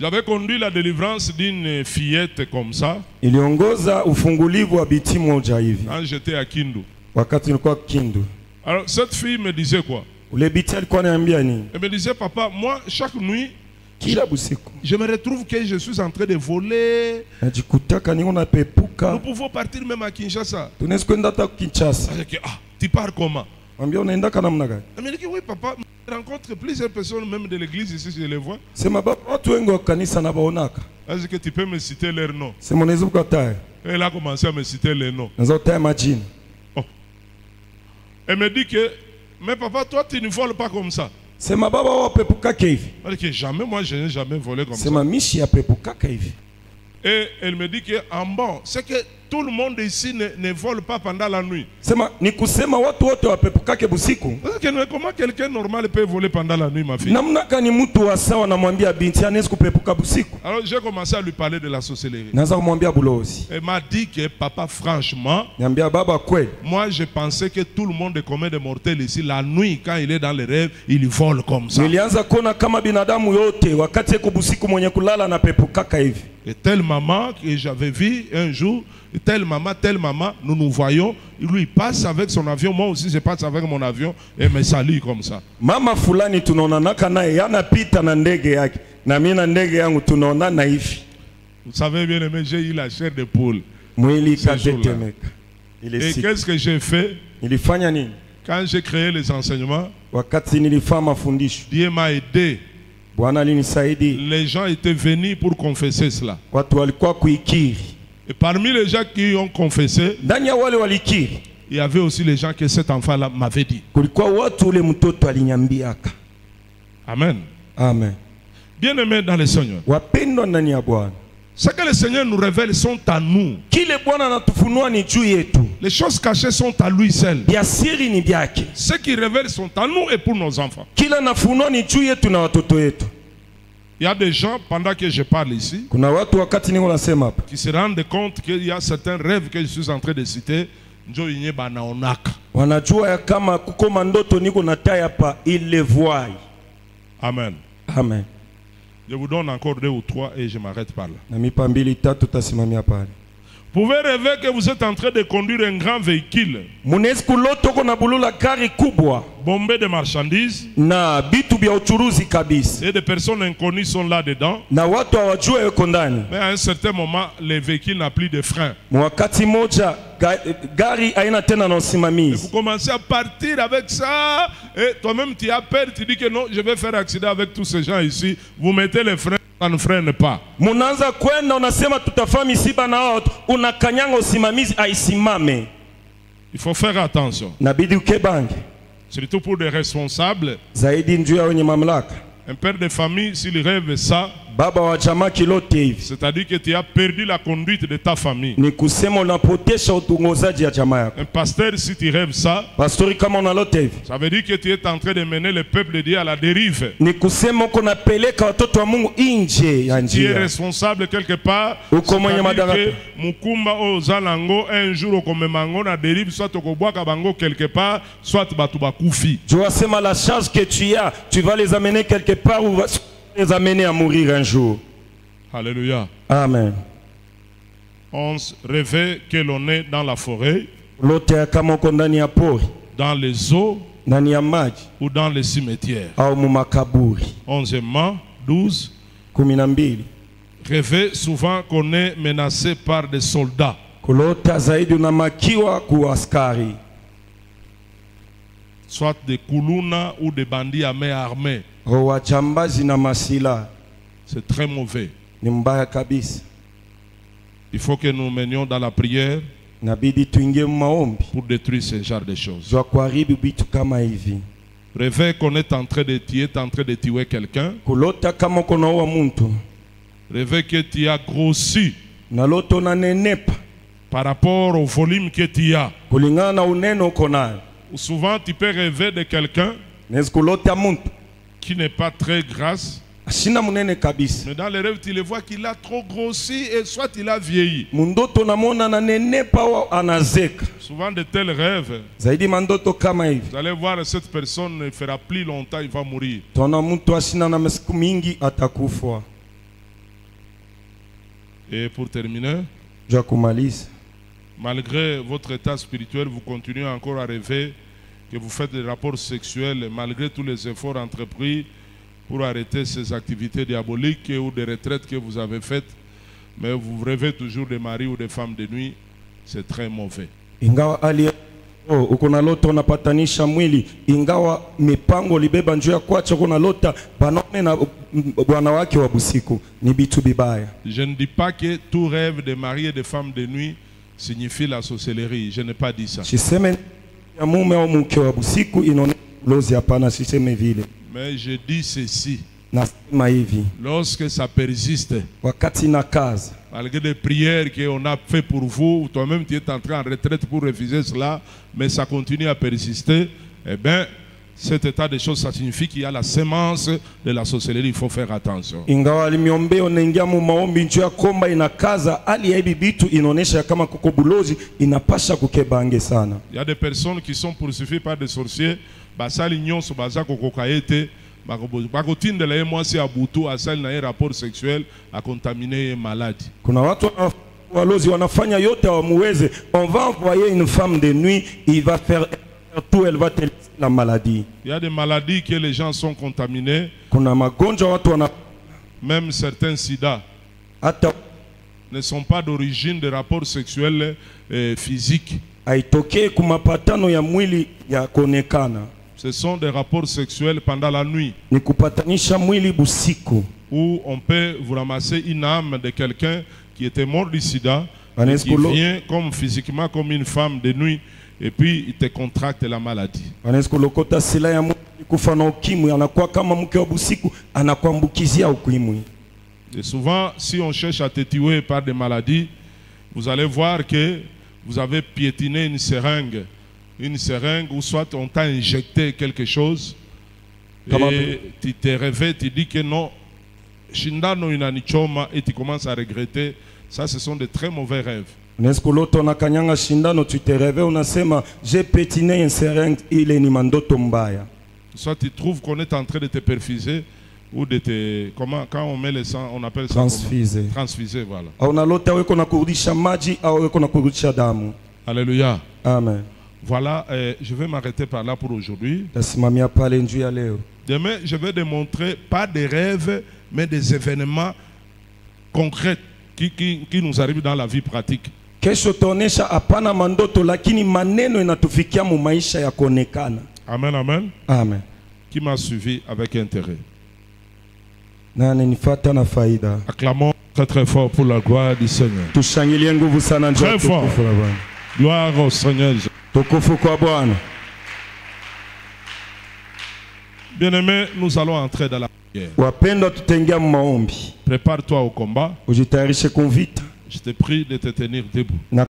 Speaker 3: J'avais conduit la délivrance d'une fillette comme ça.
Speaker 2: Iliongoza ufungulivu wa biti moja hivi.
Speaker 3: Quand j'étais à Kindu.
Speaker 2: Wakati nilikuwa Kindu.
Speaker 3: Alors cette fille me disait quoi?
Speaker 2: Ule biti alikuwa ananiambia nini?
Speaker 3: Elle me disait, papa, moi chaque nuit,
Speaker 2: kila busiku
Speaker 3: je me retrouve que je suis en train de voler.
Speaker 2: Najikutaka niko na pepuka.
Speaker 3: Nous pouvons partir même à Kinshasa.
Speaker 2: Tunaweza kwenda hata Kinshasa.
Speaker 3: Ah, tu pars comment?
Speaker 2: Mwambia unaenda kana namna gani?
Speaker 3: Elle me dit, oui papa, je rencontre plusieurs personnes même de l'église ici, je les vois.
Speaker 2: Sema baba, watu wengi wa kanisa na baonaka.
Speaker 3: Est-ce que tu peux me citer leurs noms?
Speaker 2: Sema unaweza kukataa.
Speaker 3: Elle a commencé à me citer les noms.
Speaker 2: Naweza kutaa majina.
Speaker 3: Oh. Elle me dit que, mais papa, toi tu ne voles pas comme ça.
Speaker 2: Sema baba wa pepuka hivi.
Speaker 3: Elle dit que jamais, moi je n'ai jamais volé comme ça.
Speaker 2: Sema mishi ya pepuka hivi.
Speaker 3: Et elle me dit que en bon, c'est que tout le monde ici ne vole pas pendant la nuit.
Speaker 2: Sema ni kusema watu wote wa pepuka busiku.
Speaker 3: Comment quelqu'un normal peut voler pendant la nuit, ma fille?
Speaker 2: Namna gani mtu wa sawa namwambia binti anaweza kupepuka busiku?
Speaker 3: Alors j'ai commencé à lui parler de la sorcellerie.
Speaker 2: Naanza kumwambia bulozi.
Speaker 3: Elle m'a dit que papa, franchement,
Speaker 2: niambia baba kweli.
Speaker 3: Moi je pensais que tout le monde est commun des mortels ici. La nuit, quand il est dans les rêves, il vole comme ça.
Speaker 2: Nilianza kuona kama binadamu yote wakati eko busiku mwenye kulala na pepuka hivi.
Speaker 3: Et telle maman que j'avais vu un jour, telle maman, nous nous voyons, lui il passe avec son avion, moi aussi je passe avec mon avion et me salue comme ça.
Speaker 2: Mama fulani tunaonana naye yanapita na ndege yake na mimi na ndege yangu tunaonana hivi.
Speaker 3: Vous savez bien aimé, j'ai eu la chair de poule.
Speaker 2: Mwili katetemeka.
Speaker 3: Et qu'est-ce que j'ai fait?
Speaker 2: Nilifanya nini?
Speaker 3: Quand j'ai créé les enseignements,
Speaker 2: wakati nilifanya mafundisho,
Speaker 3: Dieu m'a aidé.
Speaker 2: Bwana alinisaidia.
Speaker 3: Les gens étaient venus pour confesser cela.
Speaker 2: Watu walikuwa kuikiri.
Speaker 3: Et parmi les gens qui ont confessé,
Speaker 2: ndani ya wale walikiri,
Speaker 3: il y avait aussi les gens que cet enfant-là m'avait dit.
Speaker 2: Kulikuwa watu ule mtoto alinyambiaka.
Speaker 3: Amen.
Speaker 2: Amen.
Speaker 3: Bien-aimés dans le Seigneur.
Speaker 2: Wapendwa ndani ya Bwana.
Speaker 3: Ce que le Seigneur nous révèle sont à nous.
Speaker 2: Kile Bwana anatufunua ni juu yetu.
Speaker 3: Les choses cachées sont à lui seul.
Speaker 2: Bya siri ni byake.
Speaker 3: Ce qui révèle sont à nous et pour nos enfants.
Speaker 2: Kila nafunua ni juu yetu na watoto yetu.
Speaker 3: Il y a des gens, pendant que je parle ici,
Speaker 2: kuna watu wakati niko nasema hapa,
Speaker 3: qui se rendent compte qu'il y a certains rêves que je suis en train de citer. Njo inye banaonaka.
Speaker 2: Wanajua ya kama kuko mandoto niko nataya hapa ile voix.
Speaker 3: Amen.
Speaker 2: Amen.
Speaker 3: Je vous donne encore 2 ou 3 et je m'arrête par là.
Speaker 2: Na mipa mbili tatu tasimamia pale.
Speaker 3: Vous pouvez rêver que vous êtes en train de conduire un grand véhicule.
Speaker 2: Munaweza kuloto kuna bulula gari kubwa.
Speaker 3: Bombé de marchandises.
Speaker 2: Na bitu bya uchuruzi kabisa.
Speaker 3: Et des personnes inconnues sont là-dedans.
Speaker 2: Na watu hawajua yuko ndani.
Speaker 3: Mais à un certain moment, le véhicule n'a plus de frein.
Speaker 2: Wakati moja gari haina tena na usimamizi.
Speaker 3: Vous commencez à partir avec ça et toi-même tu as peur, tu dis que non, je vais faire accident avec tous ces gens ici. Vous mettez les freins, ça ne freine pas.
Speaker 2: Munaanza kwenda unasema tutafanya misiba na watu, unakanyanga usimamizi aisimame.
Speaker 3: Il faut faire attention.
Speaker 2: Nabidi ukebange.
Speaker 3: Surtout pour des responsables.
Speaker 2: Zaidi njuu ya wenye mamlaka.
Speaker 3: Un père de famille, s'il rêve ça,
Speaker 2: Baba wa jamaa kilote hivi.
Speaker 3: c'est-à-dire que tu as perdu la conduite de ta famille.
Speaker 2: Ni kusema unapotesha utongozaji ya jamaa yako.
Speaker 3: Un pasteur, si tu rêves ça,
Speaker 2: Pastori kama unalote hivi.
Speaker 3: ça veut dire que tu es en train de mener le peuple de Dieu à la dérive.
Speaker 2: Ni kusema uko napeleka watoto wa Mungu nje ya
Speaker 3: Tu es
Speaker 2: njia.
Speaker 3: responsable quelque part.
Speaker 2: Uko mwenye
Speaker 3: C'est-à-dire
Speaker 2: madaraka.
Speaker 3: que mukumba ozalango un jour okomemango na dérive, soit okobwaka bango quelque part, soit batu bakufi.
Speaker 2: Je vais sema la charge que tu as, tu vas les amener quelque part ou vas les amener à mourir un jour.
Speaker 3: Alléluia.
Speaker 2: Amen.
Speaker 3: On rêvait que l'on est dans la forêt,
Speaker 2: Lote ya kama uko ndani ya pori,
Speaker 3: dans les eaux
Speaker 2: ndani ya maji
Speaker 3: ou dans les cimetières.
Speaker 2: au mumakaburi.
Speaker 3: 11e, 12.
Speaker 2: 12.
Speaker 3: Rêver souvent qu'on est menacé par des soldats.
Speaker 2: Kulota zaidi unamakiwa kuwa askari,
Speaker 3: Soit des koulouna ou des bandits à main armée.
Speaker 2: wajambazi na masila.
Speaker 3: C'est très mauvais.
Speaker 2: Ni mbaya kabisa.
Speaker 3: Il faut que nous menions dans la prière
Speaker 2: Nabidi tuingie maombi
Speaker 3: pour détruire ce genre de choses.
Speaker 2: za kuharibu vitu kama hivi.
Speaker 3: Rêver qu'on est en train de tuer quelqu'un.
Speaker 2: Kulota kama uko naua mtu,
Speaker 3: Rêver que tu as grossi
Speaker 2: na loto unanenepa
Speaker 3: par rapport au volume que tu as.
Speaker 2: kulingana na uneno uko nayo.
Speaker 3: Ou souvent tu peux rêver de quelqu'un
Speaker 2: Nezi kulota mtu
Speaker 3: qui n'est pas très grasse.
Speaker 2: ashina munene kabisa,
Speaker 3: Mais dans les rêves, tu le vois qu'il a trop grossi et soit il a vieilli.
Speaker 2: mundoto namona ananenepa au anazeka.
Speaker 3: Souvent de tels rêves,
Speaker 2: Zaidi mandoto kama hivi,
Speaker 3: vous allez voir cette personne ne fera plus longtemps, il va mourir.
Speaker 2: tuna mtu ashina na masiku mingi atakufa.
Speaker 3: Et pour terminer,
Speaker 2: Ja kumaliza,
Speaker 3: malgré votre état spirituel, vous continuez encore à rêver que vous faites des rapports sexuels, malgré tous les efforts entrepris pour arrêter ces activités diaboliques ou des retraites que vous avez faites, mais vous rêvez toujours de maris ou de femmes de nuit, c'est très mauvais.
Speaker 2: ingawa ali uko na lota unapatanisha mwili, ingawa mipango libeba njoo ya kwacha, uko na lota banaume na bwana wake wa busiku, ni bitu bibaya.
Speaker 3: Je ne dis pas que tout rêve de maris et de femmes de nuit signifie la sorcellerie. Je n'ai pas dit ça.
Speaker 2: Siseme ya mume au mke wa busiku inaonyesha ulozi, hapana, siseme vile.
Speaker 3: Mais je dis ceci.
Speaker 2: Nasema hivi,
Speaker 3: Lorsque ça persiste,
Speaker 2: wakati na kazi,
Speaker 3: malgré des prières qu'on a fait pour vous, toi-même tu es entré en retraite pour refuser cela, mais ça continue à persister, eh bien, cet état de choses, ça signifie qu'il y a la sémence de la sorcellerie. Il faut faire attention.
Speaker 2: ingawa alimiombea unaingia mu maombi njoo ya komba inakaza, hali ya hivi bitu inaonyesha kama kuko bulozi, inapasha kukebange sana.
Speaker 3: Il y a des personnes qui sont poursuivies par des sorciers, basali nyonso baza kokokaete, bakotindela ye mwasi abutu asali na ye rapport sexuel a contaminé ye maladie.
Speaker 2: Kuna watu walozi wanafanya yote wamuweze, on va envoyer une femme de nuit, il va faire tout, elle va te laisser la maladie.
Speaker 3: Il y a des maladies que les gens sont contaminés,
Speaker 2: Kuna magonjwa watu wana
Speaker 3: même certains sida
Speaker 2: hata
Speaker 3: ne sont pas d'origine de rapports sexuels physiques.
Speaker 2: haitokee kumapatano ya mwili ya kuonekana,
Speaker 3: Ce sont des rapports sexuels pendant la nuit
Speaker 2: ni kupatanisha mwili busiku.
Speaker 3: où on peut vous ramasser une âme de quelqu'un qui était mort du sida et qui
Speaker 2: Vaneskolo-
Speaker 3: vient comme physiquement comme une femme de nuit et puis il te contracte la maladie.
Speaker 2: Wanaweza kulokota sila ya mwili kufa na ukimwi, anakuwa kama mke wa busiku, anakuambukizia ukimwi.
Speaker 3: Et souvent, si on cherche à te tuer par des maladies, vous allez voir que vous avez piétiné une seringue où soit on t'a injecté quelque chose et tu te réveilles, tu dis que non, shindano inanichoma et tu commences à regretter. Ça, ce sont de très mauvais rêves.
Speaker 2: Unaweza kulota unakanyanga shindano, tu te réveilles unasema j'ai pétiné un seringue, ile ni mandoto mbaya.
Speaker 3: Soit tu trouves qu'on est en train de te perfuser ou de te... Comment, quand on met le sang, on appelle ça
Speaker 2: Transfuser.
Speaker 3: comment? Transfuser, voilà.
Speaker 2: Au unalota weko na kurudisha maji au weko na kurudisha damu.
Speaker 3: Alléluia.
Speaker 2: Amen.
Speaker 3: Voilà, je vais m'arrêter par là pour aujourd'hui.
Speaker 2: Tasimamia pale njuu ya leo.
Speaker 3: Demain, je vais démontrer pas des rêves, mais des événements concrets qui nous arrivent dans la vie pratique.
Speaker 2: Kesho taonesha hapana mandoto, lakini maneno inatufikia mu maisha ya kuonekana.
Speaker 3: Amen, amen.
Speaker 2: Amen.
Speaker 3: Qui m'a suivi avec intérêt.
Speaker 2: Nani nifuata na faida.
Speaker 3: Acclamons très très fort pour la gloire du Seigneur.
Speaker 2: Tushangilie nguvu sana njoo
Speaker 3: Très fort.
Speaker 2: tukufu la Bwana.
Speaker 3: Gloire au Seigneur.
Speaker 2: Tukufu kwa Bwana.
Speaker 3: Bien-aimé, nous allons entrer dans la prière.
Speaker 2: Wapendwa, tutaingia maombi.
Speaker 3: Prépare-toi au combat.
Speaker 2: Ujitayarishe kumvita.
Speaker 3: Je te prie de te tenir debout.
Speaker 2: Na